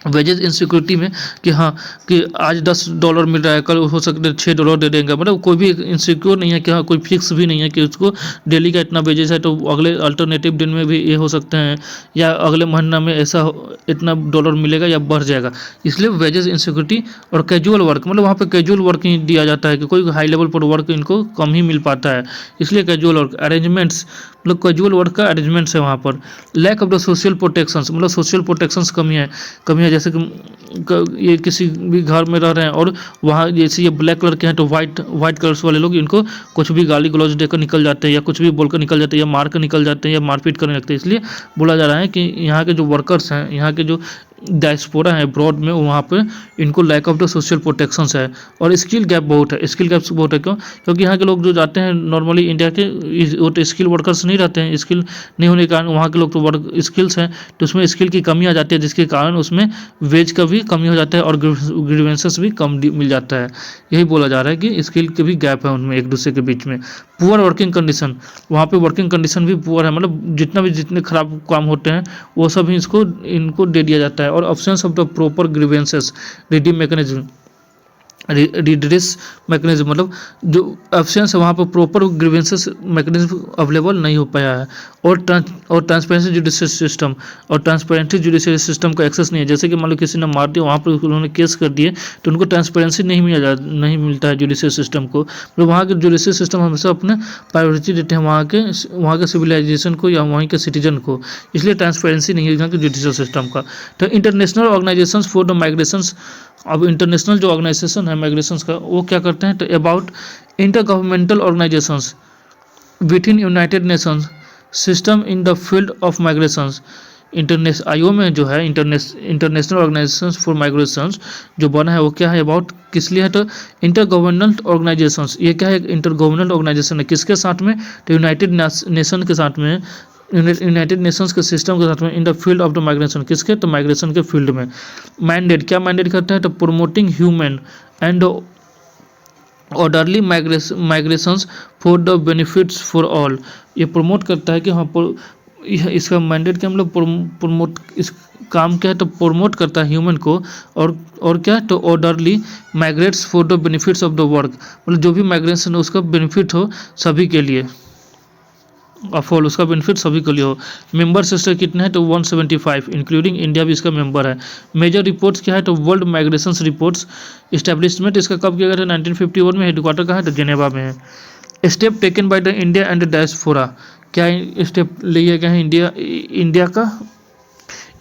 वेजेस इनसिक्योरिटी में कि हाँ कि आज $10 मिल रहा है, कल हो सकता है $6 दे देंगे, मतलब कोई भी इनसिक्योर नहीं है कि हाँ, कोई फिक्स भी नहीं है कि उसको डेली का इतना वेजेस है तो अगले अल्टरनेटिव दिन में भी ये हो सकते हैं, या अगले महीना में ऐसा इतना डॉलर मिलेगा या बढ़ जाएगा, इसलिए वेजेस इनसिक्योरिटी। और कैजुअल वर्क, मतलब वहाँ पर कैजुअल वर्क ही दिया जाता है कि कोई हाई लेवल पर वर्क इनको कम ही मिल पाता है, इसलिए कैजुअल वर्क अरेंजमेंट्स, मतलब कैजुअल वर्क का अरेंजमेंट्स है वहाँ पर। Lack of the social protections, मतलब सोशल प्रोटेक्शंस कमी है, जैसे कि ये किसी भी घर में रह रहे हैं और वहाँ जैसे ये ब्लैक कलर के हैं तो वाइट कलर्स वाले लोग इनको कुछ भी गाली गलौज देकर निकल जाते हैं, या कुछ भी बोलकर निकल जाते हैं, या मार कर निकल जाते हैं, या मारपीट करने लगते हैं। इसलिए बोला जा रहा है कि यहाँ के जो वर्कर्स हैं, यहाँ के जो डायस्पोरा है अब्रॉड में, वहाँ पे इनको lack of the social protections है, और स्किल गैप बहुत है। क्यों, क्योंकि यहाँ के लोग जो जाते हैं नॉर्मली इंडिया के, वो तो स्किल वर्कर्स नहीं रहते हैं, स्किल नहीं होने के कारण वहाँ के लोग तो वर्क स्किल्स हैं तो उसमें स्किल की कमी आ जाती है, जिसके कारण उसमें वेज का भी कमी हो जाता है और ग्रीवेंसेस भी कम मिल जाता है। यही बोला जा रहा है कि स्किल के भी गैप है उनमें एक दूसरे के बीच में। पुअर वर्किंग कंडीशन, वहाँ पे वर्किंग कंडीशन भी पुअर है, मतलब जितने खराब काम होते हैं वो सब इनको दे दिया जाता है। और options of the proper grievances redress mechanism, मतलब जो ऑप्शंस है वहाँ पर प्रॉपर ग्रीवेंसेस मैकेनिज्म अवेलेबल नहीं हो पाया है। और ट्रांसपेरेंसी जुडिशरी सिस्टम, और ट्रांसपेरेंसी जुडिशरी सिस्टम का एक्सेस नहीं है। जैसे कि मान लो किसी ने मार दिया, वहाँ पर उन्होंने केस कर दिए तो उनको ट्रांसपेरेंसी नहीं मिलता है जुडिशरी सिस्टम को। मतलब वहाँ के जुडिशरी सिस्टम हमेशा अपने प्रायोरिटी देते हैं वहाँ के सिविलाइजेशन को या वहीं के सिटीजन को, इसलिए ट्रांसपेरेंसी नहीं है यहाँ के जुडिशल सिस्टम का। तो international organisations for the migrations, अब इंटरनेशनल जो ऑर्गेनाइजेशन है माइग्रेशंस का वो क्या करते हैं, तो about inter governmental organisations with in United Nations system in the field of migrations, IO में जो है इंटरनेशनल ऑर्गेनाइजेशन फॉर माइग्रेशंस जो बना है वो क्या है, अबाउट किस लिए है, तो इंटर गवर्नमेंट ऑर्गेनाइजेशंस। ये क्या है, इंटर गवर्नमेंट ऑर्गेनाइजेशन है, किसके साथ में, तो यूनाइटेड नेशन के साथ में, यूनाइटेड नेशंस के सिस्टम के साथ में, in the field of the migration, किसके, तो माइग्रेशन के फील्ड में। मैंडेट, क्या मैंडेट करता है, तो promoting human and orderly migrations for the benefits for all. ये प्रमोट करता है कि हाँ इसका मैंडेट क्या, मतलब प्रमोट, इस काम क्या है, तो प्रमोट करता है ह्यूमन को, और क्या, तो orderly migrates for the benefits of the work, मतलब जो भी माइग्रेशन है उसका बेनिफिट हो सभी के लिए, ऑल, उसका बेनिफिट सभी के लिए हो। मेंबर सिस्टर कितने हैं, तो 175 इंक्लूडिंग इंडिया भी इसका मेंबर है। मेजर रिपोर्ट्स क्या है, तो वर्ल्ड माइग्रेशन रिपोर्ट्स। इस्टेब्लिशमेंट इसका कब किया गया था, 1951 में। हेडक्वार्टर कहाँ है, तो जेनेवा में है। Step taken by the India and diaspora, क्या स्टेप लिए गए हैं इंडिया का,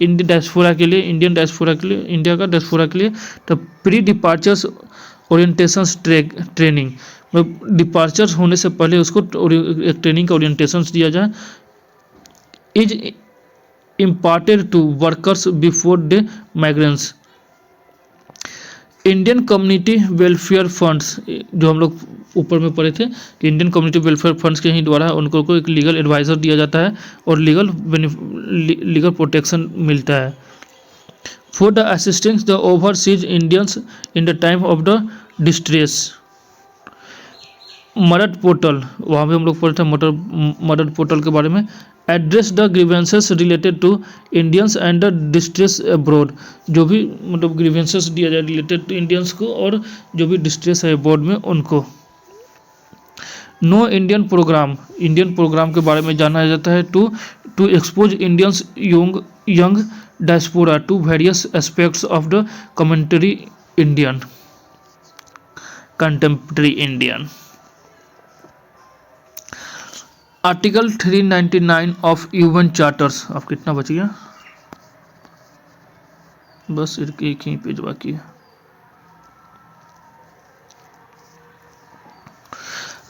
इंडियन डायस्पोरा के लिए, इंडिया का डायस्पोरा के लिए, तो प्री डिपार्चर्स ओरिएंटेशन ट्रेनिंग, मतलब डिपार्चर होने से पहले उसको एक ट्रेनिंग का ओरिएंटेशन दिया जाए। Is imparted to workers before the migrants. Indian community welfare funds, जो हम लोग ऊपर में पढ़े थे कि इंडियन कम्युनिटी वेलफेयर फंड्स के ही द्वारा उनको को एक लीगल एडवाइज़र दिया जाता है और लीगल प्रोटेक्शन मिलता है। For the assistance the overseas Indians in the time of the distress. मदद पोर्टल, वहाँ भी हम लोग पढ़े थे मदद पोर्टल के बारे में। Address the grievances related to Indians and the distress abroad, जो भी मतलब ग्रीवेंसेस दिया जाए रिलेटेड टू इंडियंस को और जो भी डिस्ट्रेस है अब्रॉड में उनको। नो इंडियन प्रोग्राम के बारे में जाना जाता है। To expose Indians young diaspora to various aspects of the contemporary Indian. Article 399 of UN charters. अब कितना बच गया, बस एक ही पेज बाकी है।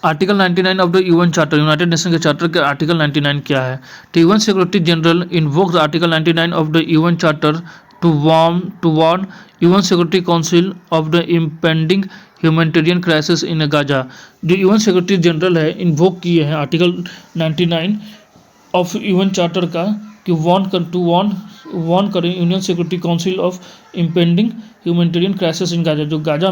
Article 99 of the UN charter, United Nation के चार्टर के आर्टिकल 99 क्या है, तो UN security general invokes article 99 of the UN charter to warn UN security council of the impending humanitarian crisis in Gaza. जो UN security general है invoke किए हैं article 99 of UN charter का कि वार्न करें union security council of impending humanitarian crisis in Gaza, जो Gaza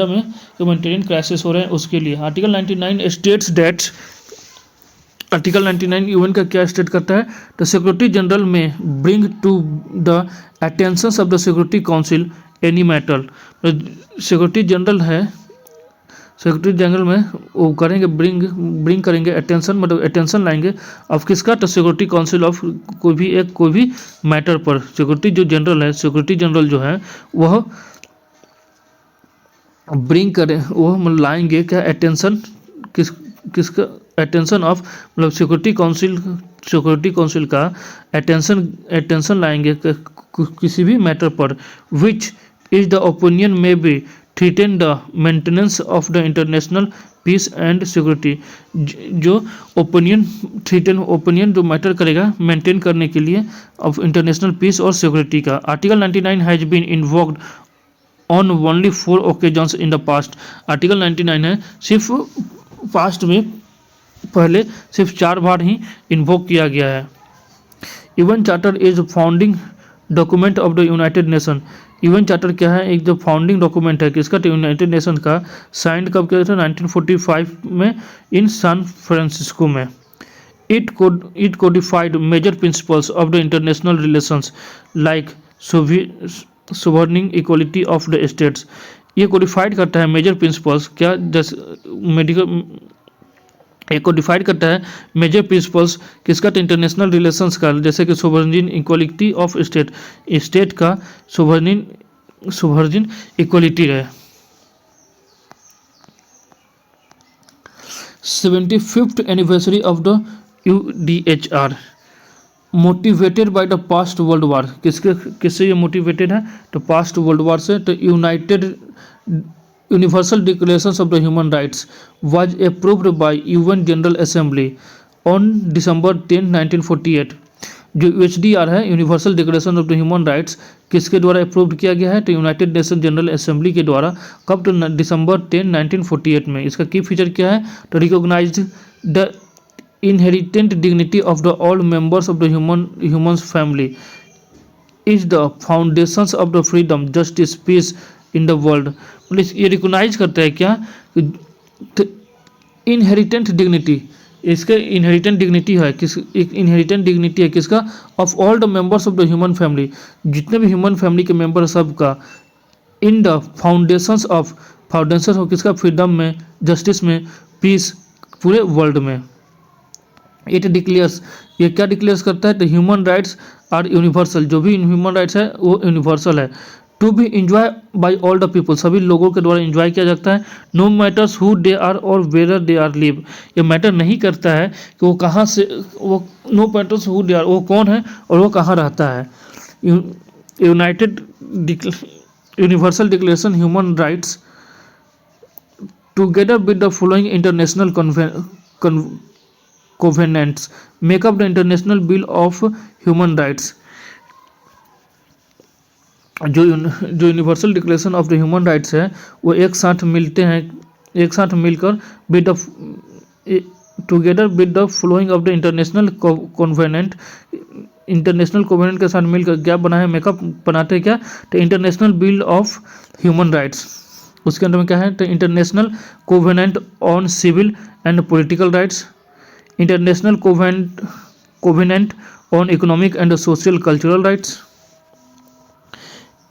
में humanitarian crisis हो रहे हैं उसके लिए। Article 99 states that, article 99 UN का क्या स्टेट करता है, तो security general may bring to the attention of the security council any matter. Security general may वो करेंगे ब्रिंग करेंगे अटेंशन, मतलब अटेंशन लाएंगे अब किसका, तो सिक्योरिटी काउंसिल ऑफ कोई भी मैटर पर। सिक्योरिटी जनरल जो है वह ब्रिंग करें, वो मतलब लाएंगे क्या, अटेंशन किसका अटेंशन ऑफ, मतलब सिक्योरिटी काउंसिल का अटेंशन लाएंगे किसी भी मैटर पर विच इज द ओपिनियन में be threaten the maintenance of the international peace and security. जो ओपिनियन जो मैटर करेगा मेंटेन करने के लिए ऑफ इंटरनेशनल पीस और सिक्योरिटी का। Article 99 has been invoked on only 4 occasions in the past. Article 99 है सिर्फ पास्ट में पहले सिर्फ 4 बार ही इन्वोक किया गया है। UN charter is founding document of the United nation. UN charter क्या है, एक जो फाउंडिंग डॉक्यूमेंट है किसका, तो यूनाइटेड नेशन का। साइंड कब किया था, 1945 में इन सैन फ्रांसिस्को में। It codified major principles of the international relations like sovereignty equality of the states. ये कोडिफाइड करता है मेजर प्रिंसिपल्स, क्या एक को डिफाइड करता है मेजर प्रिंसिपल्स किसका, तो इंटरनेशनल रिलेशंस का, जैसे कि सोवरेनिटी इक्वलिटी ऑफ स्टेट का सोवरेन इक्वलिटी रहे। 75th anniversary of the UDHR motivated by the past world war. किससे ये मोटिवेटेड है, तो पास्ट वर्ल्ड वार से। तो universal declaration of the human rights was approved by UN general assembly on December 10, 1948। जो UHDR है, universal declaration of the human rights, किसके द्वारा अप्रूव्ड किया गया है? तो यूनाइटेड नेशन जनरल असेंबली के द्वारा। कब? तो दिसंबर 10, 1948 में। इसका की फीचर क्या है? तो recognised the inherent dignity of the all members of the human family is the foundations of the freedom justice peace in the world. मतलब ये रिकोगनाइज करता है क्या? इनहेरिटेंट डिग्निटी, इसके इनहेरिटेंट डिग्निटी है, किस एक इनहेरिटेंट डिग्निटी है किसका? Of all the members of the human family, जितने भी ह्यूमन फैमिली के मेंबर है सबका। इन द फाउंडेशंस ऑफ किसका? फ्रीडम में, जस्टिस में, पीस पूरे वर्ल्ड में। इट डिक्लेयर्स, ये क्या डिक्लेयर्स करता है? The human rights are universal, जो भी ह्यूमन राइट्स है वो यूनिवर्सल है। To be enjoy by all the people, सभी लोगों के द्वारा इंजॉय किया जाता है। No matters who they are और वेयर दे आर लिव, ये मैटर नहीं करता है कि वो कहाँ से, वो no matters who they are, वो कौन है और वो कहाँ रहता है। United universal declaration human rights together with the following international covenants make up the international bill of human rights. जो universal declaration of the human rights है वो एक साथ मिलते हैं, एक साथ मिलकर with the together with the following of the international covenant, international covenant के साथ मिलकर क्या बना है? मेकअप बनाते हैं क्या? तो international bill of human rights. उसके अंदर में क्या है? तो international covenant on civil and political rights, international covenant on economic and social cultural rights.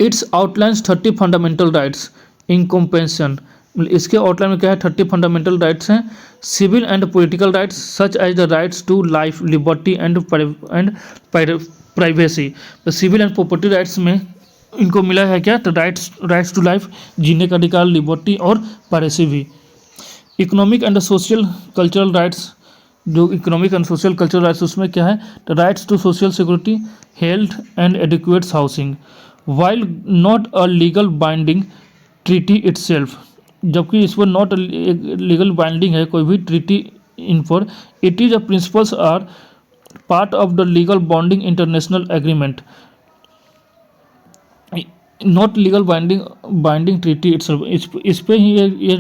It's outlines 30 fundamental rights in compassion, इसके आउटलाइन में क्या है? 30 फंडामेंटल राइट्स हैं। Civil and political rights such as the rights to life, liberty and privacy. तो civil and property rights में इनको मिला है क्या? तो राइट्स टू लाइफ, जीने का अधिकार, लिबर्टी और प्राइवेसी भी। Economic and social cultural rights, जो economic and social cultural rights उसमें क्या है? तो rights to social security, health and adequate housing, while not a legal binding treaty itself, जबकि इस पर नॉट लीगल बाइंडिंग है कोई भी ट्रीटी इन पर, it is a principles are part of the legal bonding international agreement, not legal binding treaty itself, इस पे ही ये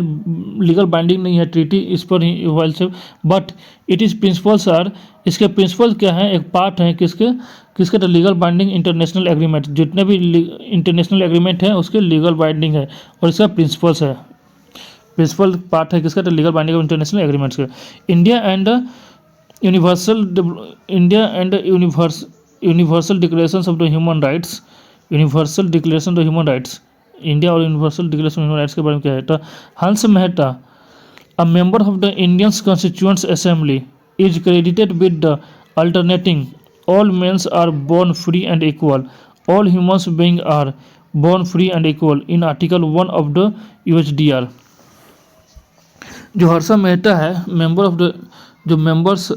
लीगल बाइंडिंग नहीं है ट्रीटी, इस पर ही वाइल से, but it is principles are, इसके प्रिंसिपल क्या है? एक पार्ट है किसके? तो लीगल बाइंडिंग इंटरनेशनल एग्रीमेंट, जितने भी इंटरनेशनल एग्रीमेंट है उसके लीगल बाइंडिंग है और इसका प्रिंसिपल्स है, प्रिंसिपल पार्ट है किसका? तो legal binding of international agreements के। India and universal declaration of the human rights, universal declaration of human rights, India और universal declaration of human rights के बारे में क्या है? तो Hansa Mehta, a member of the Indian constituent assembly, is credited with the alternating all men are born free and equal, all human beings are born free and equal in article 1 of the UHDR। जो हर्षा मेहता है, members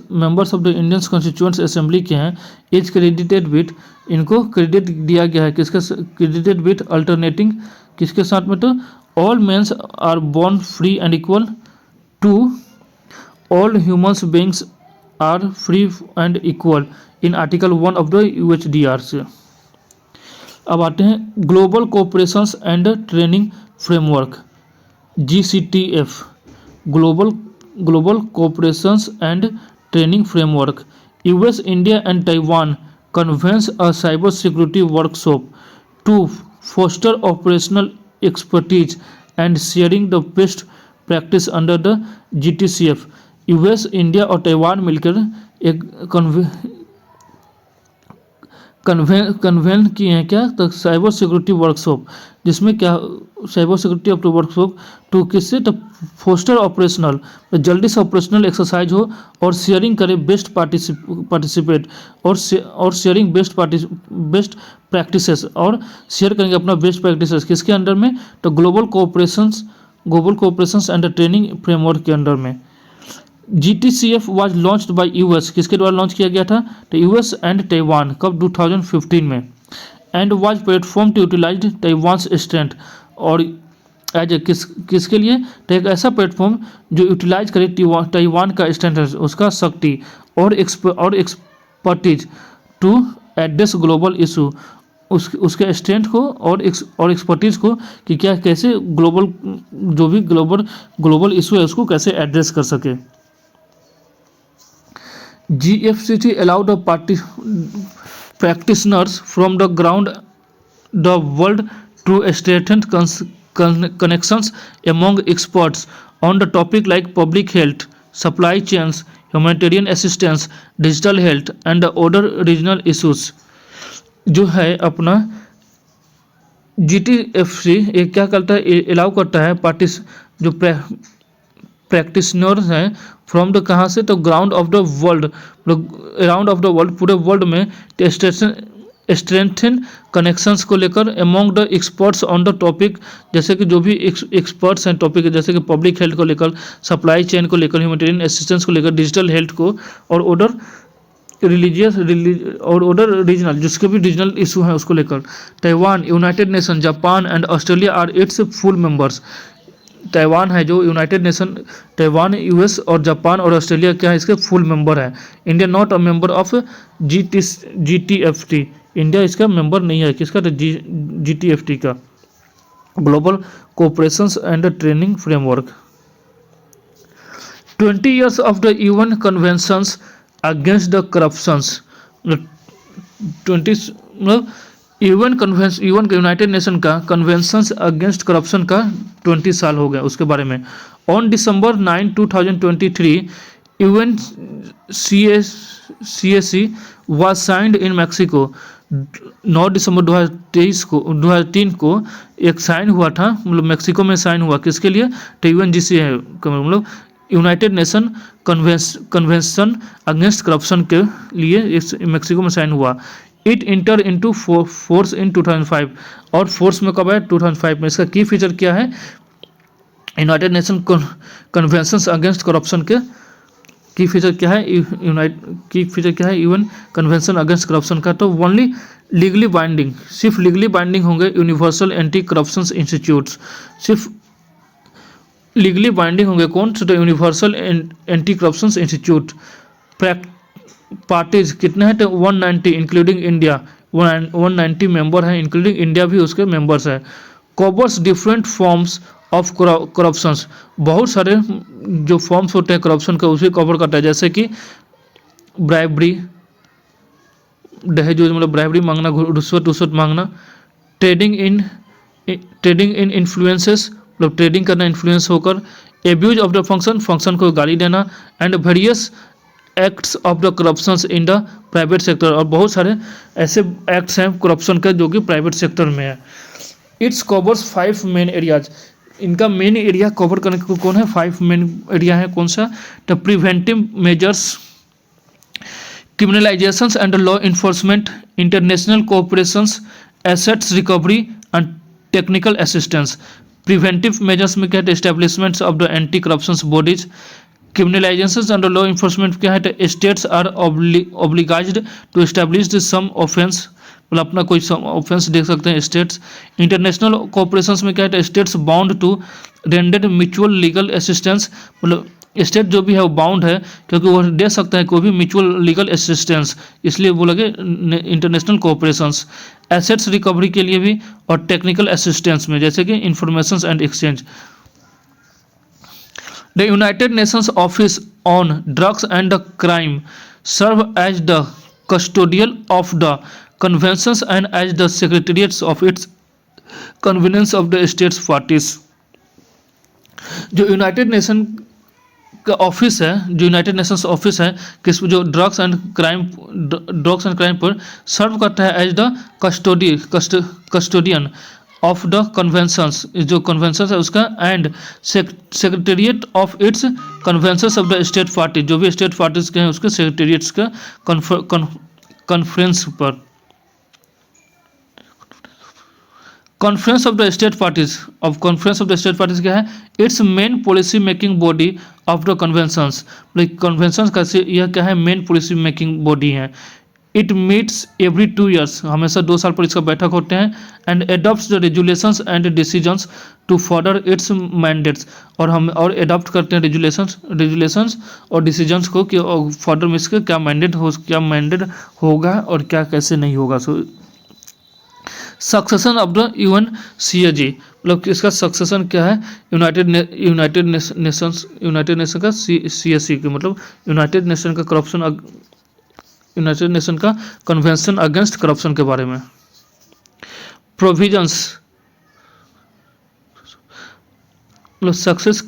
of the Indian constituent assembly के हैं, is credited with, इनको credit दिया गया है किसके? Credited with alternating, किसके साथ में? तो all mens are born free and equal to all humans beings are free and equal in article 1 of the UHDR से। अब आते हैं global cooperations and training framework, GCTF, global cooperations and training framework. US, India and Taiwan convenes a cyber security workshop to foster operational expertise and sharing the best practice under the GTCF। US, India और Taiwan मिलकर एक कन्वेन किए हैं क्या? तो cyber security workshop, जिसमें क्या? Cyber security of workshop to किससे? तो फोस्टर ऑपरेशनल, जल्दी से ऑपरेशनल एक्सरसाइज हो और शेयरिंग करे बेस्ट पार्टिसिपेट और शेयरिंग बेस्ट प्रैक्टिसेस, और शेयर करेंगे अपना बेस्ट प्रैक्टिसेस किसके अंडर में? तो global cooperations and training framework के अंडर में। GTCF was launched by US, किसके द्वारा लॉन्च किया गया था? तो US एंड ताइवान, कब? 2015 में। And was platform to utilise Taiwan's strength, और एज ए किसके लिए? तो एक ऐसा प्लेटफॉर्म जो यूटिलाइज करे ताइवान का स्ट्रेंथ, उसका शक्ति और expertise to address global issue, उसके स्ट्रेंथ को और एक्सपर्टीज़ को कि क्या कैसे ग्लोबल जो भी ग्लोबल इशू है उसको कैसे एड्रेस कर सके। GFCT allowed the practitioners from the ground the world to strengthen connections among experts on the topic like public health, supply chains, humanitarian assistance, digital health and the other regional issues। जो है अपना GTFC ये क्या करता है, allow करता है जो प्रैक्टिशनर्स हैं फ्रॉम द कहाँ से, तो ground of the world, around of the world, पूरे वर्ल्ड में स्ट्रेंथन कनेक्शंस को लेकर among the experts on the topic, जैसे कि जो भी एक्सपर्ट्स हैं टॉपिक जैसे कि पब्लिक हेल्थ को लेकर, सप्लाई चेन को लेकर, ह्यूमैनिटेरियन असिस्टेंस को लेकर, डिजिटल हेल्थ को और ऑर्डर और ऑर्डर रीजनल जिसके भी रीजनल इशू हैं उसको लेकर। Taiwan, United Nation, Japan and Australia are its full members. Taiwan है जो यूनाइटेड नेशन, ताइवान, यूएस और जापान और ऑस्ट्रेलिया क्या है इसके फुल मेंबर है। India not a member of GTFT, India इसका मेंबर नहीं है किसका, तो GTFT का, global cooperation and training framework. 20 years of the UN conventions against the corruptions, 20 UN convention, United nation का कन्वेंशंस अगेंस्ट करप्शन का 20 साल हो गया उसके बारे में। On December 9, 2023 UN CAC was signed in Mexico। 9 दिसंबर 2003 को एक साइन हुआ था, मतलब मेक्सिको में साइन हुआ किसके लिए, तो UNGC है, मतलब United nation convention against corruption के लिए इस मेक्सिको में साइन हुआ। It inter into force in 2005, और फोर्स में कब है, 2005 में। इसका की फीचर क्या है, United nation conventions against corruption के की फीचर क्या है, यूएन कन्वेंशन अगेंस्ट करप्शन का, तो ओनली लीगली बाइंडिंग, सिर्फ लीगली बाइंडिंग होंगे यूनिवर्सल एंटी करप्शन इंस्टीट्यूट्स, सिर्फ लीगली बाइंडिंग होंगे कौन, तो universal anti corruption institute. Parties कितने हैं, तो 190 इंक्लूडिंग इंडिया, 190 मेंबर हैं इंक्लूडिंग इंडिया भी उसके मेंबर्स हैं। Covers different forms of corruptions, बहुत सारे जो फॉर्म्स होते हैं करप्शन का उसे कवर करता है, जैसे कि ब्राइबरी, दहेज मतलब ब्राइबरी मांगना, रुश्वत मांगना, ट्रेडिंग इन इन्फ्लुएंसेस मतलब ट्रेडिंग करना इन्फ्लुएंस होकर, एब्यूज ऑफ द फंक्शन को गाली देना, and various acts of the corruptions in the private sector, और बहुत सारे ऐसे एक्ट्स हैं करप्शन के जो कि प्राइवेट सेक्टर में है। इट्स कवर्स 5 मेन एरियाज, इनका मेन एरिया कवर करने को कौन है, 5 मेन एरिया है, कौन सा, the preventive measures, criminalisations and law enforcement, international cooperations, assets recovery and technical assistance. Preventive measures में क्या है, establishments of the anti corruptions bodies, criminalisation under law enforcement क्या है, states are obligised to establish some offence, मतलब अपना कोई offence देख सकते हैं स्टेट्स। इंटरनेशनल कोऑपरेशन में क्या है, states bound to render mutual legal assistance, मतलब स्टेट जो भी है वो बाउंड है क्योंकि वो दे सकता है कोई भी म्यूचुअल लीगल असिस्टेंस, इसलिए वो लगे इंटरनेशनल कोऑपरेशंस। एसेट्स रिकवरी के लिए भी और टेक्निकल असिस्टेंस में, जैसे कि information and exchange. The United Nations Office on Drugs and Crime serve as the custodian of the conventions and as the secretariats of its conventions of the states parties। जो United nation का office है, जो United Nations office है किस जो drugs and crime पर serve करता है as the custodian of the conventions, जो कन्वेंशन है उसका, and secretariat of its conventions of the state party, जो भी स्टेट पार्टीज के हैं उसके सेक्रेटेरिएट्स का कॉन्फ्रेंस पर। Conference of the state parties, अब conference of the state parties क्या है, it's main policy making body of the conventions, conventions का यह क्या है, मेन पॉलिसी मेकिंग बॉडी है। इट मीट्स एवरी 2 years, हमेशा 2 साल पर इसका बैठक होते हैं। And adopts the resolutions and decisions to further its mandates, और हम और एडॉप्ट करते हैं रेजुलेशंस और डिसीजंस को कि फर्दर में इसका क्या मैंडेट होगा और क्या कैसे नहीं होगा। सक्सेशन ऑफ द UNCAG, मतलब कि इसका सक्सेशन क्या है, यूनाइटेड नेशन का CSC के, मतलब यूनाइटेड नेशन का कन्वेंशन अगेंस्ट करप्शन के बारे में। प्रोविजंस, मतलब सक्सेस,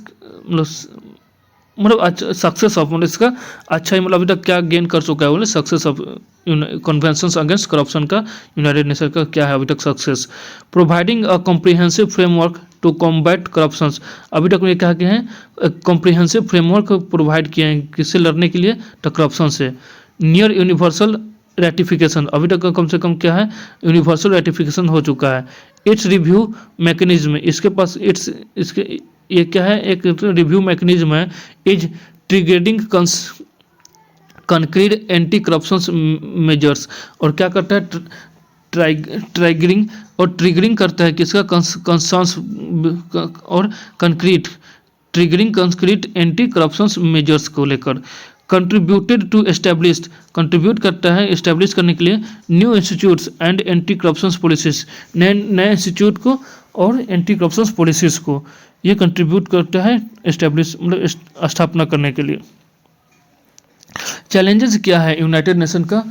मतलब अच्छा सक्सेस ऑफ, मतलब इसका अच्छा ही, मतलब अभी तक क्या गेन कर चुका है बोले, success of convention against corruption का यूनाइटेड नेशन का क्या है अभी तक success. Providing a comprehensive framework to combat corruption, अभी तक ये क्या किए हैं, कॉम्प्रिहेंसिव फ्रेमवर्क प्रोवाइड किए हैं किससे लड़ने के लिए, तो करप्शन से। नियर यूनिवर्सल रेटिफिकेशन, अभी तक कम से कम क्या है, यूनिवर्सल रेटिफिकेशन हो चुका है। इट्स रिव्यू मैकेनिज्म, इसके पास इसके ये क्या है, एक रिव्यू मैकेनिज्म है। Is triggering concrete anti corruption measures, और क्या करता है, ट्रिगरिंग करता है किसका, कंसर्न्स और triggering concrete anti corruption measures को लेकर। कंट्रीब्यूट करता है इस्टेब्लिश करने के लिए new institutes and anti corruption policies, नए इंस्टीट्यूट को और एंटी करप्शन पॉलिसीज को ये कंट्रीब्यूट करता है इस्टेब्लिश, मतलब स्थापना करने के लिए। चैलेंजेस क्या है यूनाइटेड नेशन का,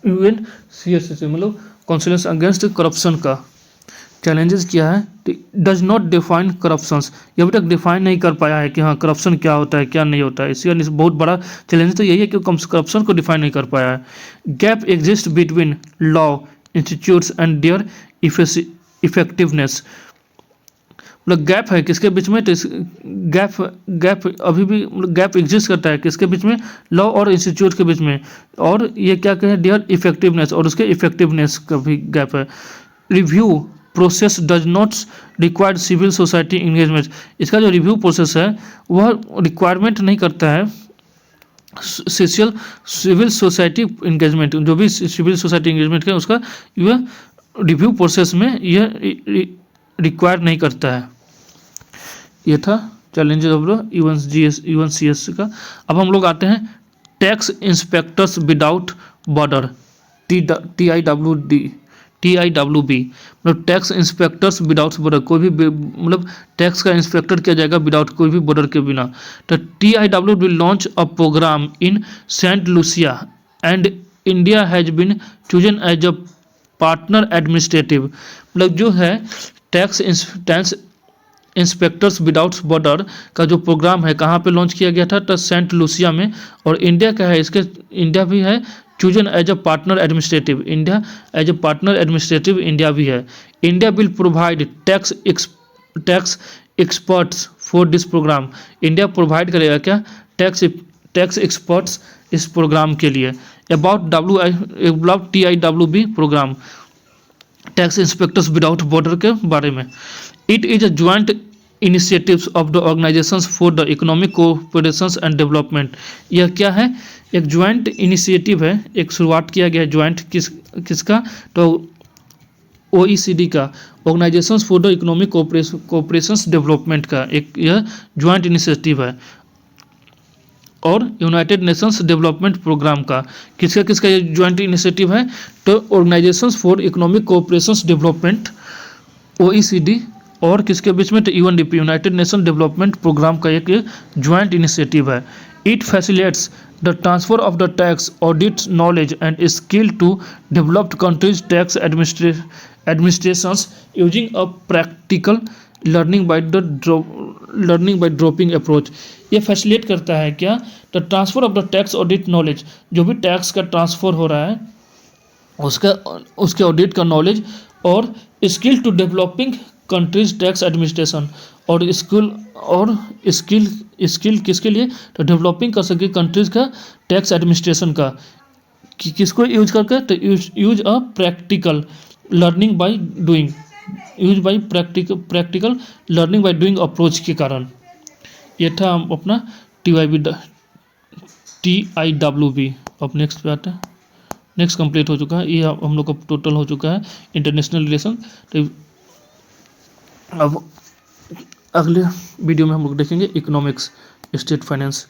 UNCSC, मतलब काउंसिल अगेंस्ट करप्शन का चैलेंजेस क्या है, डज नॉट डिफाइन करप्शंस, ये अभी तक डिफाइन नहीं कर पाया है कि हाँ करप्शन क्या होता है क्या नहीं होता है। इसका बहुत बड़ा चैलेंज तो यही है कि करप्शन को डिफाइन नहीं कर पाया है। Gap exist between law institutes and their effectiveness, मतलब गैप है किसके बीच में, तो गैप अभी भी गैप एग्जिस्ट करता है किसके बीच में, लॉ और इंस्टीट्यूट के बीच में, और ये क्या कहें, देयर इफेक्टिवनेस, और उसके इफेक्टिवनेस का भी गैप है। Review process does not required civil society engagement, इसका जो रिव्यू प्रोसेस है वह रिक्वायरमेंट नहीं करता है सिविल सोसाइटी इंगेजमेंट, जो भी सिविल सोसाइटी इंगेजमेंट है उसका यह रिव्यू प्रोसेस में यह रिक्वायर नहीं करता है। ये था चैलेंजेस ऑफ UNCS का। अब हम लोग आते हैं tax inspectors without border, TIWB, मतलब टैक्स इंस्पेक्टर्स विदाउट बॉर्डर, कोई भी मतलब टैक्स का इंस्पेक्टर किया जाएगा विदाउट कोई भी बॉर्डर के बिना। तो TIW will launch a programme in Saint Lucia and India has been chosen as a partner administrative, मतलब जो है टैक्स इंस्पेक्टर्स विदाउट बॉर्डर का जो प्रोग्राम है कहाँ पे लॉन्च किया गया था, तो सेंट लूसिया में, और इंडिया का है, इसके इंडिया भी है chosen as a partner administrative, India as a partner administrative India भी है। India will provide tax experts for this programme, India provide करेगा क्या, टैक्स एक्सपर्ट्स इस प्रोग्राम के लिए। About TIWB programme, tax inspectors without border के बारे में। It is a joint initiatives of the organisations for the economic cooperation and development, यह क्या है, एक ज्वाइंट इनिशिएटिव है, एक शुरुआत किया गया है ज्वाइंट किसका, तो OECD का, organisations for the economic cooperation development का एक यह ज्वाइंट इनिशिएटिव है। और यूनाइटेड नेशंस डेवलपमेंट प्रोग्राम का किसका ये ज्वाइंट इनिशिएटिव है, तो organisations for economic cooperation development OECD और किसके बीच में, तो UNDP, united nation development programme का एक ज्वाइंट इनिशिएटिव है। It facilitates the transfer of the tax audit knowledge and skill to developed countries tax administrations using a practical learning by dropping approach, ये facilitate करता है क्या, तो transfer of the tax audit knowledge, जो भी tax का transfer हो रहा है उसके ऑडिट का नॉलेज, और skill to developing countries tax administration, और स्किल किसके लिए, तो डेवलपिंग कर सके कंट्रीज का टैक्स एडमिनिस्ट्रेशन का, किसको यूज करके, तो use a practical learning by doing, practical learning by doing approach के कारण। ये था अपना TIWB। अब नेक्स्ट पे आते हैं। नेक्स्ट कंप्लीट हो चुका है, ये हम लोग का टोटल हो चुका है इंटरनेशनल रिलेशन। तो अब अगले वीडियो में हम लोग देखेंगे इकोनॉमिक्स, स्टेट फाइनेंस।